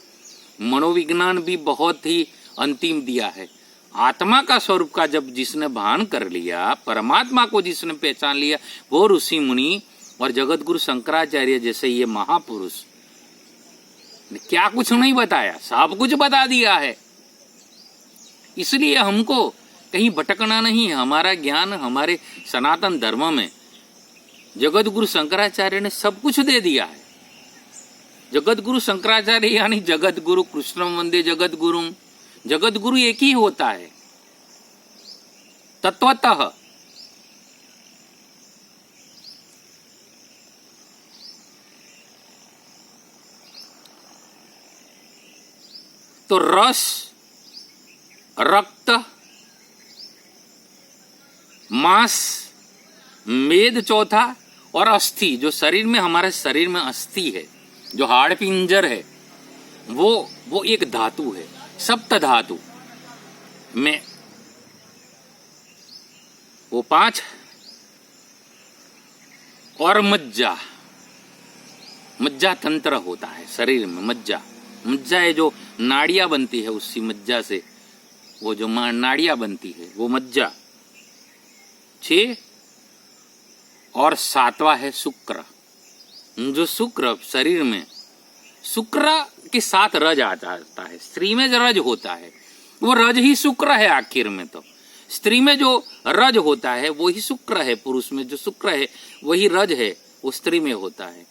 [SPEAKER 1] मनोविज्ञान भी बहुत ही अंतिम दिया है। आत्मा का स्वरूप का जब जिसने भान कर लिया, परमात्मा को जिसने पहचान लिया, वो ऋषि मुनि और जगतगुरु शंकराचार्य जैसे ये महापुरुष, क्या कुछ नहीं बताया, सब कुछ बता दिया है। इसलिए हमको कहीं भटकना नहीं है। हमारा ज्ञान हमारे सनातन धर्म में जगत गुरु शंकराचार्य ने सब कुछ दे दिया है। जगत गुरु शंकराचार्य यानी जगत गुरु कृष्णम वंदे जगत गुरुम। जगत गुरु एक ही होता है तत्वतः। तो रस, रक्त, मांस, मेद चौथा, और अस्थि, जो शरीर में हमारे शरीर में अस्थि है, जो हाड़ पिंजर है, वो एक धातु है, सप्त धातु में वो 5, और मज्जा, मज्जा तंत्र होता है शरीर में। मज्जा, मज्जा है जो नाड़ियां बनती है, उसी मज्जा से वो जो नाड़ियां बनती है वो मज्जा। 6 और 7वां है शुक्र। जो शुक्र शरीर में, शुक्र के साथ रज आ जाता है। स्त्री में जो रज होता है वो रज ही शुक्र है। आखिर में तो स्त्री में जो रज होता है वो ही शुक्र है। पुरुष में जो शुक्र है वही रज है, वो स्त्री में होता है।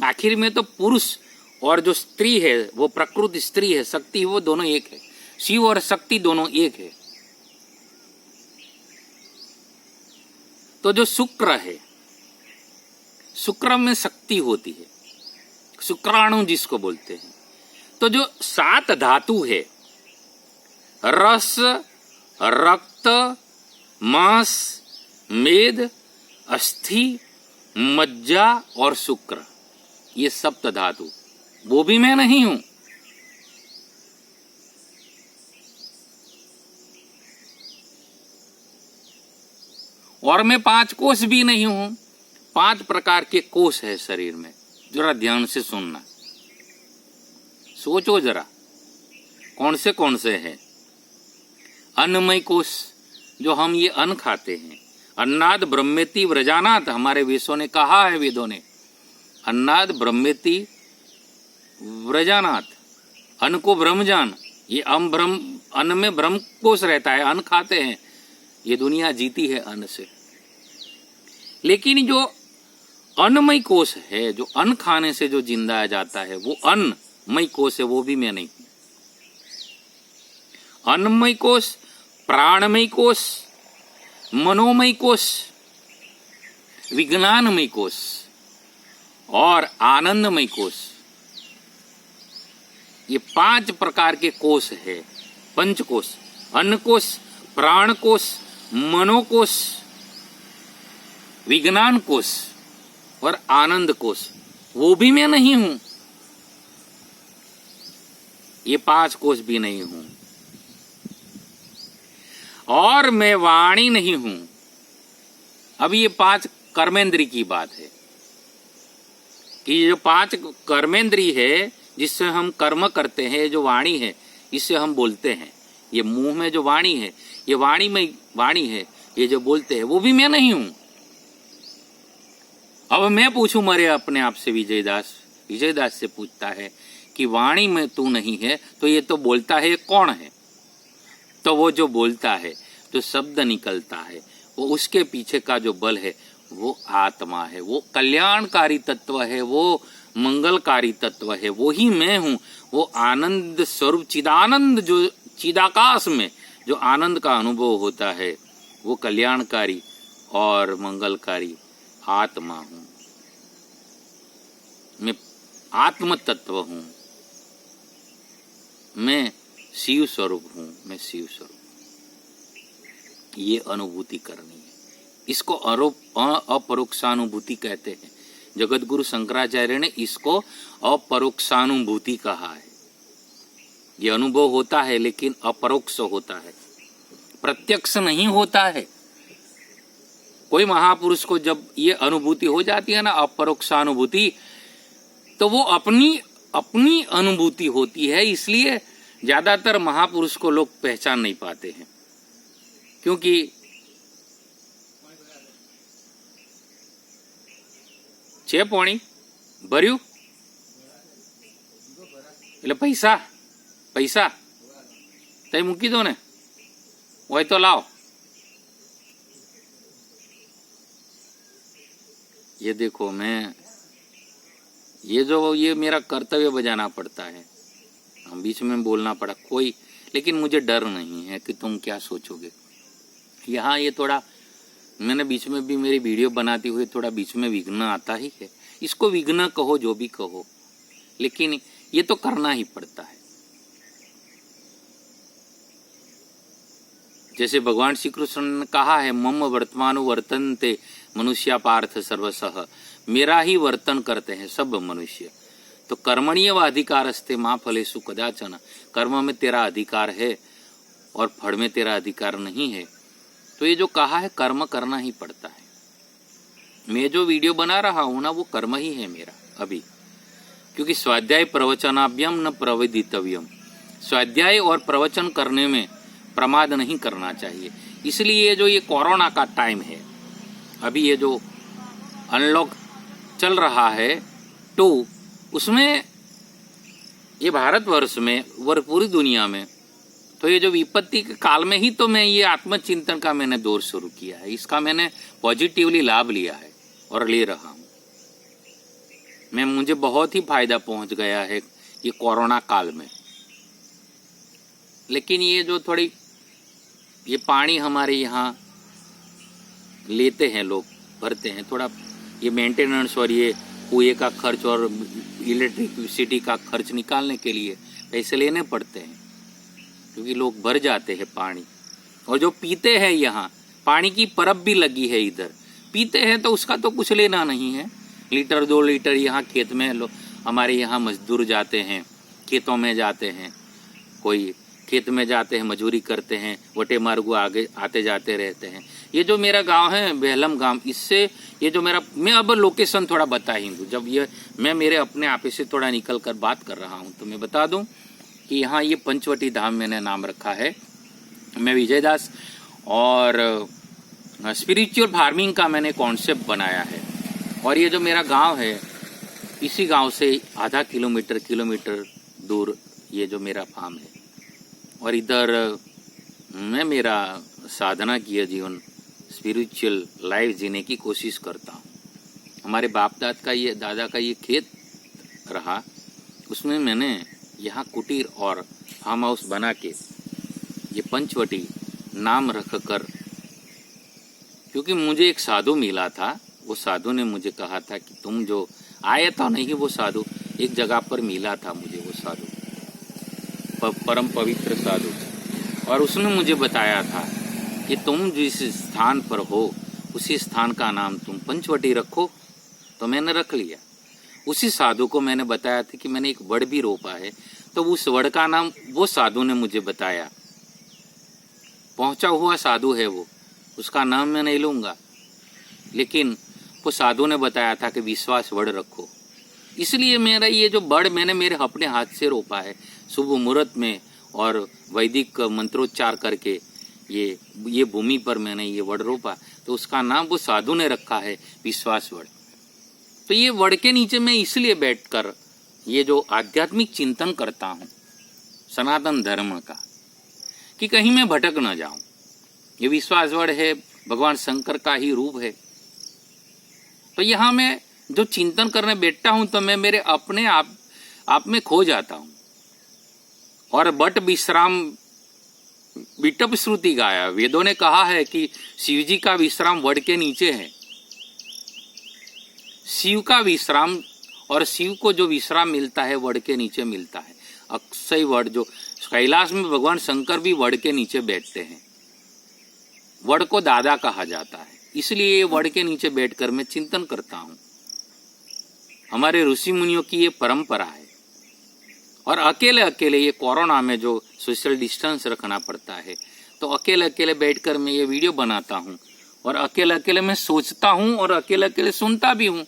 [SPEAKER 1] आखिर में तो पुरुष और जो स्त्री है वो प्रकृति स्त्री है, शक्ति वो दोनों एक है। शिव और शक्ति दोनों एक है। तो जो शुक्र है, शुक्र में शक्ति होती है, शुक्राणु जिसको बोलते हैं। तो जो 7 धातु है, रस, रक्त, मांस, मेद, अस्थि, मज्जा और शुक्र, ये सप्त धातु, वो भी मैं नहीं हूं। और मैं 5 कोष भी नहीं हूं। 5 प्रकार के कोष है शरीर में। जरा ध्यान से सुनना, सोचो जरा कौन से हैं। अन्नमय कोष, जो हम ये अन्न खाते हैं। अन्नाद ब्रह्मेति व्रजानात, हमारे वेदों ने कहा है, वेदों ने अन्नाद ब्रह्मेति व्रजानात, अन्न को ब्रह्म जान। ये अन्न में ब्रह्म कोष रहता है, अन्न खाते हैं। ये दुनिया जीती है अन्न से। लेकिन जो अन्नमय कोष है, जो अन्न खाने से जो जिंदा जाता है, वो अन्नमय कोष है, वो भी मैं नहीं हूं। अन्नमय कोष, प्राणमय कोष, मनोमय कोष, विज्ञानमय कोष और आनंदमय कोष, ये 5 प्रकार के कोष है। पंचकोश, अन्न कोष, प्राण कोष, मनोकोष, विज्ञान कोष और आनंद कोष, वो भी मैं नहीं हूं। ये 5 कोष भी नहीं हूं। और मैं वाणी नहीं हूं। अब ये 5 कर्मेंद्री की बात है कि ये जो 5 कर्मेंद्री है जिससे हम कर्म करते हैं, जो वाणी है, इससे हम बोलते हैं। ये मुंह में जो वाणी है, ये वाणी में वाणी है, ये जो बोलते हैं, वो भी मैं नहीं हूं। अब मैं पूछूं मेरे अपने आप से, विजयदास से पूछता है कि वाणी में तू नहीं है तो ये तो बोलता है, कौन है? तो वो जो बोलता है, जो शब्द निकलता है, वो उसके पीछे का जो बल है वो आत्मा है, वो कल्याणकारी तत्व है, वो मंगलकारी तत्व है, वो ही मैं हूं। वो आनंद स्वरूप चिदानंद, जो चिदाकाश में जो आनंद का अनुभव होता है, वो कल्याणकारी और मंगलकारी आत्मा हूं। मैं आत्म तत्व हूं, मैं शिव स्वरूप हूं, मैं शिव स्वरूप। ये अनुभूति करनी है। इसको अपरोक्षानुभूति कहते हैं। जगत गुरु शंकराचार्य ने इसको अपरोक्षानुभूति कहा है। ये अनुभव होता है लेकिन अपरोक्ष होता है, प्रत्यक्ष नहीं होता है। कोई महापुरुष को जब ये अनुभूति हो जाती है ना, अपरोक्षानुभूति, तो वो अपनी अनुभूति होती है। इसलिए ज्यादातर महापुरुष को लोग पहचान नहीं पाते हैं, क्योंकि छे पोणी भर्યું એટલે પૈસા પૈસા તઈ મૂકી દો ને, હોય તો લાવો। ये देखो, मैं ये मेरा कर्तव्य बजाना पड़ता है, बीच में बोलना पड़ा कोई, लेकिन मुझे डर नहीं है कि तुम क्या सोचोगे। यहाँ ये थोड़ा मैंने बीच में भी मेरी वीडियो बनाती हुई थोड़ा बीच में विघ्न आता ही है, इसको विघ्न कहो जो भी कहो, लेकिन ये तो करना ही पड़ता है। जैसे भगवान श्री कृष्ण ने कहा है, मम वर्तमानु वर्तन्ते मनुष्य पार्थ सर्वसह, मेरा ही वर्तन करते हैं सब मनुष्य। तो कर्मणीय व अधिकारस्ते माँ फलेषु कदाचन, कर्म में तेरा अधिकार है और फल में तेरा अधिकार नहीं है। तो ये जो कहा है कर्म करना ही पड़ता है। मैं जो वीडियो बना रहा हूं ना, वो कर्म ही है मेरा अभी, क्योंकि स्वाध्याय प्रवचनाभ्यम न प्रविदितव्यम, स्वाध्याय और प्रवचन करने में प्रमाद नहीं करना चाहिए। इसलिए जो ये कोरोना का टाइम है, अभी ये जो अनलॉक चल रहा है 2, उसमें ये भारतवर्ष में और पूरी दुनिया में, तो ये जो विपत्ति के काल में ही तो मैं ये आत्मचिंतन का मैंने दौर शुरू किया है, इसका मैंने पॉजिटिवली लाभ लिया है और ले रहा हूं। मुझे बहुत ही फायदा पहुंच गया है ये कोरोना काल में। लेकिन ये जो थोड़ी ये पानी हमारे यहाँ लेते हैं लोग, भरते हैं, थोड़ा ये मेंटेनेंस और ये कुएं का खर्च और इलेक्ट्रिसिटी का खर्च निकालने के लिए पैसे लेने पड़ते हैं, क्योंकि लोग भर जाते हैं पानी। और जो पीते हैं यहाँ, पानी की परब भी लगी है इधर, पीते हैं तो उसका तो कुछ लेना नहीं है। लीटर 2 लीटर यहाँ खेत में हमारे यहाँ मजदूर जाते हैं, खेतों में जाते हैं, कोई खेत में जाते हैं, मजदूरी करते हैं, वटे मार्गो आगे आते जाते रहते हैं। ये जो मेरा गांव है बेहलम गांव, इससे ये जो मेरा, मैं अब लोकेशन थोड़ा बता ही दूँ, जब ये मैं मेरे अपने आप से थोड़ा निकल कर बात कर रहा हूँ तो मैं बता दूँ कि यहाँ ये पंचवटी धाम मैंने नाम रखा है। मैं विजय दास, और स्पिरिचुअल फार्मिंग का मैंने कॉन्सेप्ट बनाया है। और ये जो मेरा गांव है, इसी गांव से आधा किलोमीटर दूर ये जो मेरा फार्म है, और इधर मैं मेरा साधना किया जीवन स्पिरिचुअल लाइफ जीने की कोशिश करता हूँ। हमारे बाप दादा का ये खेत रहा, उसमें मैंने यहाँ कुटीर और फार्म हाउस बना के ये पंचवटी नाम रख कर, क्योंकि मुझे एक साधु मिला था, वो साधु ने मुझे कहा था कि तुम जो आए तो नहीं, वो साधु एक जगह पर मिला था मुझे, वो साधु परम पवित्र साधु, और उसने मुझे बताया था कि तुम जिस स्थान पर हो उसी स्थान का नाम तुम पंचवटी रखो। तो मैंने रख लिया। उसी साधु को मैंने बताया था कि मैंने एक वड़ भी रोपा है, तो उस वड़ का नाम वो साधु ने मुझे बताया। पहुंचा हुआ साधु है वो, उसका नाम मैं नहीं लूंगा, लेकिन वो साधु ने बताया था कि विश्वास वड़ रखो। इसलिए मेरा ये जो वड़ मैंने मेरे अपने हाथ से रोपा है, शुभ मुहूर्त में और वैदिक मंत्रोच्चार करके ये भूमि पर मैंने ये वड़ रोपा, तो उसका नाम वो साधु ने रखा है विश्वास वड़। तो ये वड़ के नीचे मैं इसलिए बैठकर ये जो आध्यात्मिक चिंतन करता हूँ सनातन धर्म का, कि कहीं मैं भटक न जाऊं। ये विश्वास वड़ है, भगवान शंकर का ही रूप है। तो यहाँ मैं जो चिंतन करने बैठता हूं तो मैं मेरे अपने आप में खो जाता हूं। और बट विश्राम विटप श्रुति गाया, वेदों ने कहा है कि शिव जी का विश्राम वड़ के नीचे है। शिव का विश्राम और शिव को जो विश्राम मिलता है वड़ के नीचे मिलता है। अक्षय वड़, जो कैलाश में भगवान शंकर भी वड़ के नीचे बैठते हैं। वड़ को दादा कहा जाता है, इसलिए वड़ के नीचे बैठकर मैं चिंतन करता हूं। हमारे ऋषि मुनियों की ये परंपरा है। और अकेले अकेले ये कोरोना में जो सोशल डिस्टेंस रखना पड़ता है, तो अकेले अकेले बैठकर मैं ये वीडियो बनाता हूँ, और अकेले अकेले मैं सोचता हूँ, और अकेले अकेले सुनता भी हूँ।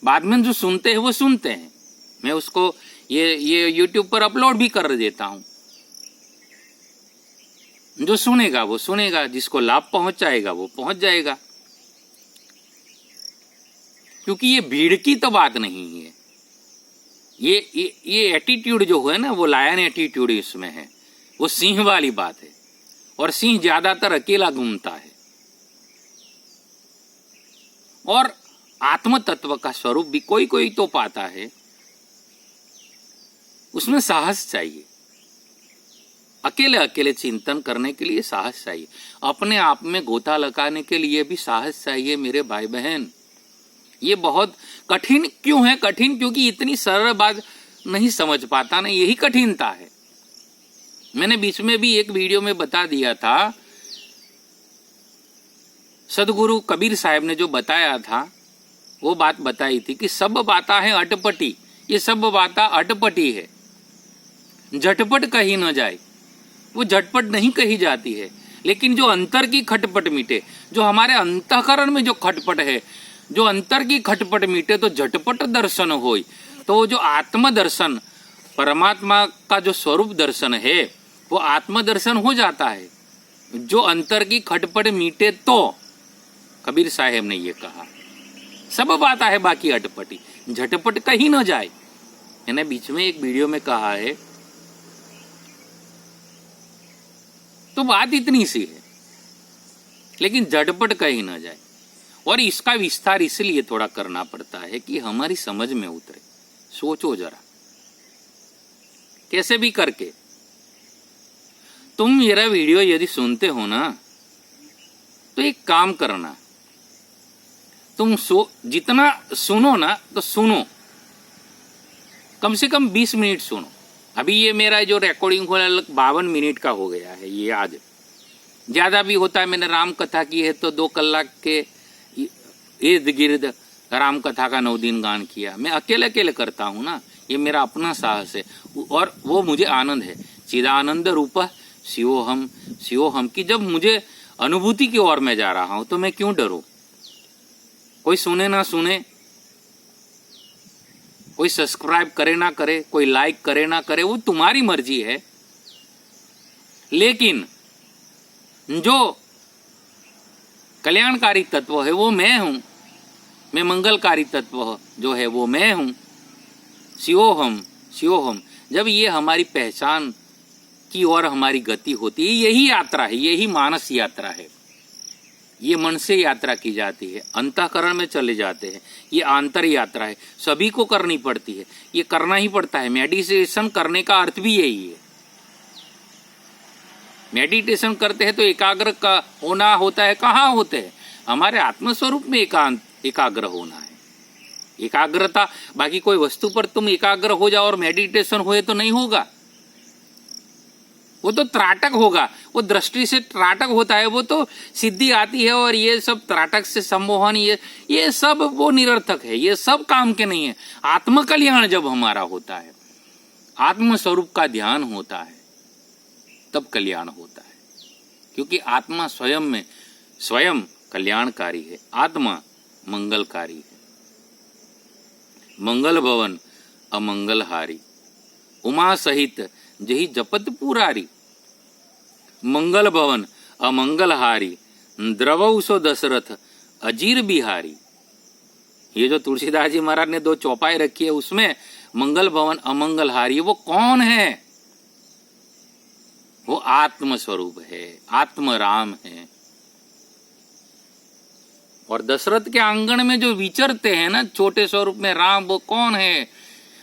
[SPEAKER 1] बाद में जो सुनते हैं वो सुनते हैं, मैं उसको ये YouTube पर अपलोड भी कर देता हूँ। जो सुनेगा वो सुनेगा, जिसको लाभ पहुंच जाएगा वो पहुंच जाएगा। क्योंकि ये भीड़ की तो बात नहीं है, ये एटीट्यूड जो है ना, वो लायन एटीट्यूड इसमें है, वो सिंह वाली बात है। और सिंह ज्यादातर अकेला घूमता है। और आत्म तत्व का स्वरूप भी कोई कोई तो पाता है, उसमें साहस चाहिए। अकेले अकेले चिंतन करने के लिए साहस चाहिए, अपने आप में गोता लगाने के लिए भी साहस चाहिए मेरे भाई बहन। ये बहुत कठिन क्यों है? कठिन क्योंकि इतनी सरल बात नहीं समझ पाता ना, यही कठिनता है। मैंने बीच में भी एक वीडियो में बता दिया था, सदगुरु कबीर साहब ने जो बताया था वो बात बताई थी कि सब बातें हैं अटपटी, ये सब बातें अटपटी है, झटपट कही न जाए। वो झटपट नहीं कही जाती है, लेकिन जो अंतर की खटपट मिटे, जो हमारे अंतःकरण में जो खटपट है, जो अंतर की खटपट मिटे तो झटपट दर्शन होई। तो जो आत्म दर्शन, परमात्मा का जो स्वरूप दर्शन है, वो आत्म दर्शन हो जाता है जो अंतर की खटपट मिटे। तो कबीर साहब ने ये कहा, सब बात है बाकी अटपटी, झटपट कहीं न जाए। मैंने बीच में एक वीडियो में कहा है, तो बात इतनी सी है, लेकिन झटपट कहीं न जाए। और इसका विस्तार इसलिए थोड़ा करना पड़ता है कि हमारी समझ में उतरे। सोचो जरा, कैसे भी करके तुम मेरा वीडियो यदि सुनते हो ना, तो एक काम करना, तुम जितना सुनो ना, तो सुनो, कम से कम 20 मिनट सुनो। अभी ये मेरा जो रिकॉर्डिंग हो रहा है 52 मिनट का हो गया है, ये आज ज्यादा भी होता है। मैंने राम कथा की है तो 2 कलाक के इर्द गिर्द राम कथा का 9 दिन गान किया। मैं अकेले अकेले करता हूँ ना, ये मेरा अपना साहस है और वो मुझे आनंद है। चिदानंद रूप शिवोहम शिवोहम की जब मुझे अनुभूति की ओर मैं जा रहा हूं, तो मैं क्यों डरूं? कोई सुने ना सुने, कोई सब्सक्राइब करे ना करे, कोई लाइक करे ना करे, वो तुम्हारी मर्जी है। लेकिन जो कल्याणकारी तत्व है वो मैं हूं, मैं मंगलकारी तत्व जो है वो मैं हूं। शिवोहम शिवोहम, जब ये हमारी पहचान की ओर हमारी गति होती है, यही यात्रा है, यही मानस यात्रा है। ये मन से यात्रा की जाती है, अंतःकरण में चले जाते हैं, ये आंतर यात्रा है, सभी को करनी पड़ती है, ये करना ही पड़ता है। मेडिटेशन करने का अर्थ भी यही है। मेडिटेशन करते हैं तो एकाग्र का होना होता है। कहाँ होते हैं? हमारे आत्मस्वरूप में एकाग्र होना है। एकाग्रता, बाकी कोई वस्तु पर तुम एकाग्र हो जाओ और मेडिटेशन होए तो नहीं होगा, वो तो त्राटक होगा, वो दृष्टि से त्राटक होता है, वो तो सिद्धि आती है। और ये सब त्राटक से सम्मोहन, ये सब वो निरर्थक है, ये सब काम के नहीं है। आत्म कल्याण जब हमारा होता है, आत्म स्वरूप का ध्यान होता है, तब कल्याण होता है। क्योंकि आत्मा स्वयं कल्याणकारी है, आत्मा मंगलकारी है। मंगल भवन अमंगलहारी, उमा सहित जही जपत पुरारी। मंगल भवन अमंगलहारी, द्रवौ सो दशरथ अजीर बिहारी। ये जो तुलसीदास जी महाराज ने 2 चौपाई रखी है, उसमें मंगल भवन अमंगलहारी, वो कौन है? वो आत्म स्वरूप है, आत्म राम है। और दशरथ के आंगन में जो विचरते हैं ना छोटे स्वरूप में राम, वो कौन है?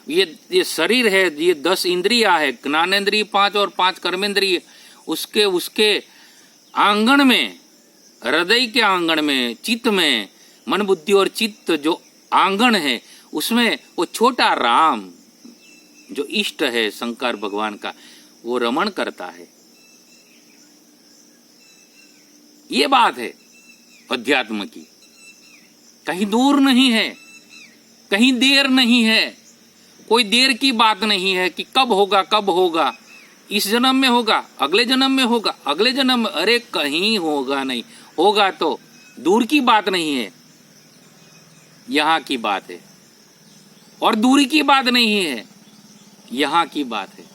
[SPEAKER 1] ये शरीर है, ये 10 इंद्रिया है, ज्ञानेन्द्रिय 5 और 5 कर्मेंद्रिय, उसके आंगन में, हृदय के आंगन में, चित्त में, मन बुद्धि और चित्त जो आंगन है, उसमें वो छोटा राम जो इष्ट है शंकर भगवान का, वो रमण करता है। ये बात है अध्यात्म की, कहीं दूर नहीं है, कहीं देर नहीं है, कोई देर की बात नहीं है कि कब होगा, इस जन्म में होगा, अगले जन्म में होगा, अगले जन्म में, अरे कहीं होगा नहीं, होगा तो दूर की बात नहीं है, यहां की बात है। और दूरी की बात नहीं है, यहां की बात है,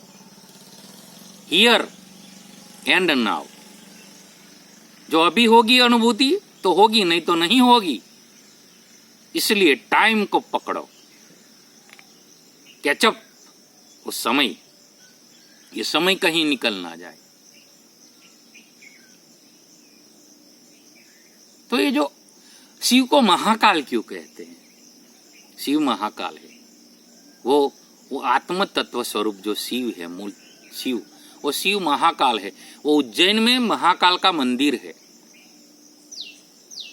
[SPEAKER 1] हियर एंड नाउ। जो अभी होगी अनुभूति तो होगी, नहीं तो नहीं होगी। इसलिए टाइम को पकड़ो, कैचअप, वो समय, ये समय कहीं निकल ना जाए। तो ये जो शिव को महाकाल क्यों कहते हैं? शिव महाकाल है, वो आत्म तत्व स्वरूप जो शिव है, मूल शिव, वो शिव महाकाल है। वो उज्जैन में महाकाल का मंदिर है।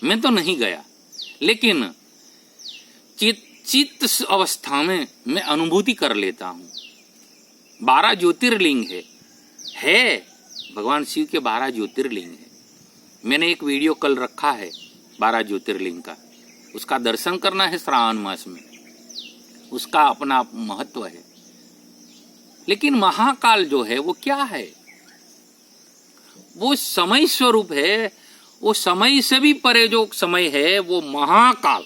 [SPEAKER 1] मैं तो नहीं गया, लेकिन चित्त अवस्था में मैं अनुभूति कर लेता हूं। 12 ज्योतिर्लिंग है भगवान शिव के 12 ज्योतिर्लिंग है। मैंने एक वीडियो कल रखा है 12 ज्योतिर्लिंग का, उसका दर्शन करना है श्रावण मास में, उसका अपना महत्व है। लेकिन महाकाल जो है वो क्या है? वो समय स्वरूप है। वो समय से भी परे जो समय है वो महाकाल,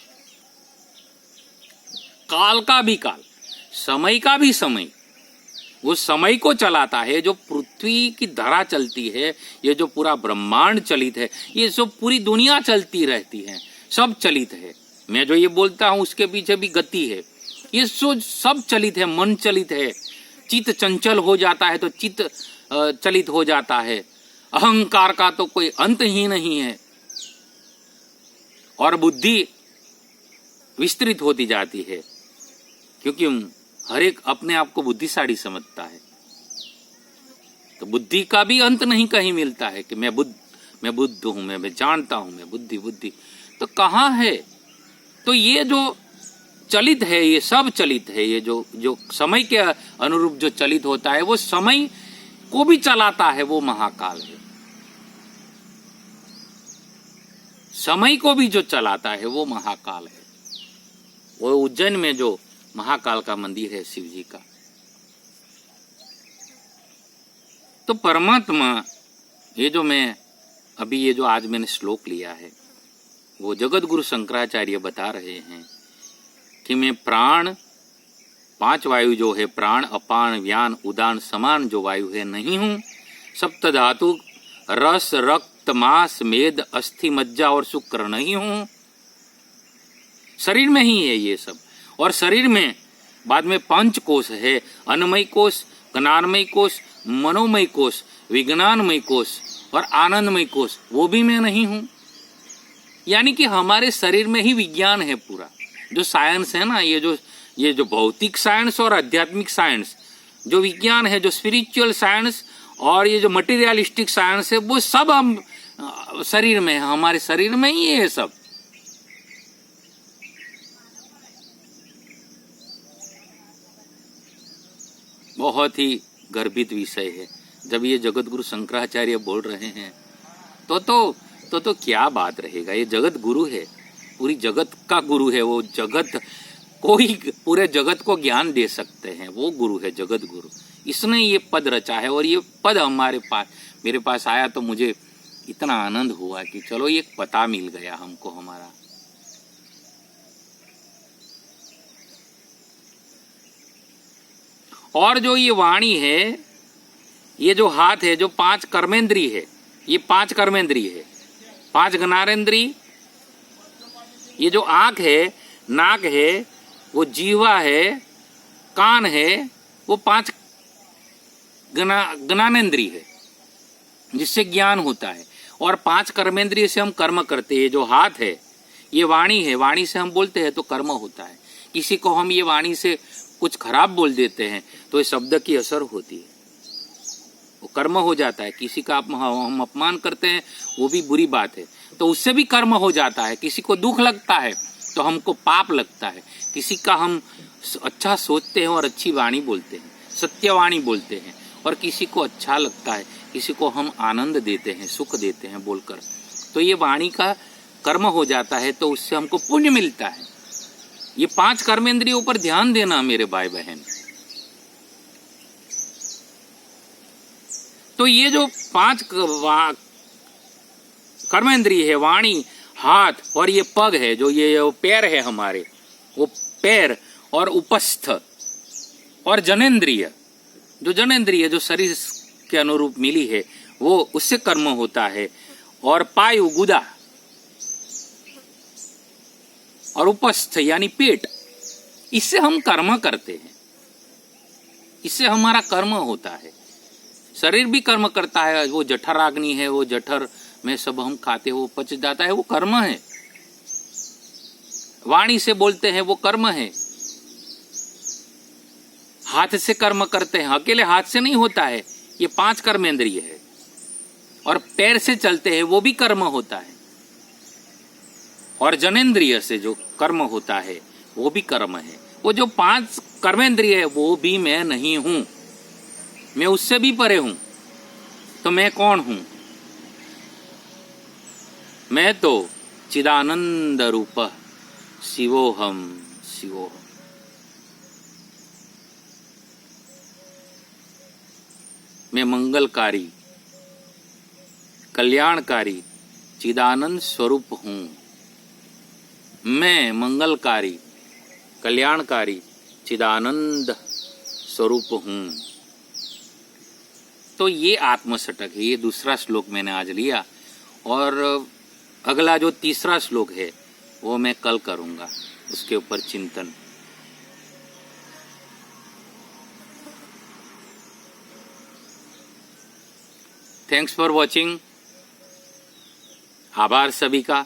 [SPEAKER 1] काल का भी काल, समय का भी समय। वो समय को चलाता है। जो पृथ्वी की धरा चलती है, ये जो पूरा ब्रह्मांड चलित है, ये जो पूरी दुनिया चलती रहती है, सब चलित है। मैं जो ये बोलता हूं उसके पीछे भी गति है। ये सब चलित है। मन चलित है। चित्त चंचल हो जाता है तो चित्त चलित हो जाता है। अहंकार का तो कोई अंत ही नहीं है। और बुद्धि विस्तृत होती जाती है, क्योंकि हर एक अपने आप को बुद्धिशाली समझता है। तो बुद्धि का भी अंत नहीं कहीं मिलता है कि मैं बुद्ध हूं, मैं जानता हूं, मैं बुद्धि। तो कहाँ है? तो ये जो चलित है, ये सब चलित है। ये जो समय के अनुरूप जो चलित होता है, वो समय को भी चलाता है, वो महाकाल है। समय को भी जो चलाता है वो महाकाल है। वो उज्जैन में जो महाकाल का मंदिर है शिव जी का। तो परमात्मा, ये जो आज मैंने श्लोक लिया है, वो जगत गुरु शंकराचार्य बता रहे हैं कि मैं प्राण, 5 वायु जो है, प्राण, अपान, व्यान, उदान, समान जो वायु है नहीं हूं। सप्त धातु, रस, रक्त, मांस, मेद, अस्थि, मज्जा और शुक्र नहीं हूं। शरीर में ही है ये सब। और शरीर में बाद में 5 कोश है, अन्नमय कोश, ज्ञानमय कोश, मनोमय कोश, विज्ञानमय कोश और आनंदमय कोश, वो भी मैं नहीं हूं। यानी कि हमारे शरीर में ही विज्ञान है पूरा। जो साइंस है ना, ये जो भौतिक साइंस और आध्यात्मिक साइंस, जो विज्ञान है, जो स्पिरिचुअल साइंस और ये जो मटेरियलिस्टिक साइंस है, वो सब हम शरीर में है। हमारे शरीर में ही है सब। बहुत ही गर्भित विषय है। जब ये जगत गुरु शंकराचार्य बोल रहे हैं तो क्या बात रहेगा। ये जगत गुरु है, पूरी जगत का गुरु है। वो जगत कोई पूरे जगत को ज्ञान दे सकते हैं, वो गुरु है, जगत गुरु। इसने ये पद रचा है और ये पद मेरे पास आया तो मुझे इतना आनंद हुआ कि चलो ये पता मिल गया हमको हमारा। और जो ये वाणी है, ये जो हाथ है, जो 5 कर्मेंद्री है, ये 5 कर्मेंद्री है, 5 ज्ञानेंद्री। ये जो आंख है, नाक है, वो जीवा है, कान है, वो 5 ज्ञानेंद्री है, जिससे ज्ञान होता है। और 5 कर्मेंद्रिय से हम कर्म करते हैं। जो हाथ है, ये वाणी है, वाणी से हम बोलते हैं तो कर्म होता है। किसी को हम ये वाणी से कुछ खराब बोल देते हैं तो ये शब्द की असर होती है, वो कर्म हो जाता है। किसी का हम अपमान करते हैं, वो भी बुरी बात है, तो उससे भी कर्म हो जाता है। किसी को दुख लगता है तो हमको पाप लगता है। किसी का हम अच्छा सोचते हैं और अच्छी वाणी बोलते हैं, सत्यवाणी बोलते हैं, और किसी को अच्छा लगता है, किसी को हम आनंद देते हैं, सुख देते हैं बोलकर, तो ये वाणी का कर्म हो जाता है, तो उससे हमको पुण्य मिलता है। ये 5 कर्मेंद्रियों पर ध्यान देना मेरे भाई बहन। तो ये जो 5 कर्मेंद्रिय है, वाणी, हाथ और ये पग है, जो ये पैर है हमारे, वो पैर और उपस्थ और जनेंद्रिय, जो शरीर के अनुरूप मिली है, वो उससे कर्म होता है। और पायु, गुदा और उपस्थ यानी पेट, इससे हम कर्म करते हैं। इससे हमारा कर्म होता है। शरीर भी कर्म करता है, वो जठराग्नि है, वो जठर में सब हम खाते हैं वो पच जाता है, वो कर्म है। वाणी से बोलते हैं, वो कर्म है। हाथ से कर्म करते हैं, अकेले हाथ से नहीं होता है, ये 5 कर्मेंद्रिय है। और पैर से चलते हैं, वो भी कर्म होता है। और जनेंद्रिय से जो कर्म होता है वो भी कर्म है। वो जो 5 कर्मेंद्रिय है वो भी मैं नहीं हूं, मैं उससे भी परे हूं। तो मैं कौन हूं? मैं तो चिदानंद रूप शिवोहम शिवोहम। मैं मंगलकारी कल्याणकारी चिदानंद स्वरूप हूं। मैं मंगलकारी कल्याणकारी चिदानंद स्वरूप हूं। तो ये आत्मसटक है, ये दूसरा श्लोक मैंने आज लिया। और अगला जो तीसरा श्लोक है वो मैं कल करूंगा, उसके ऊपर चिंतन। Thanks for watching. आभार सभी का।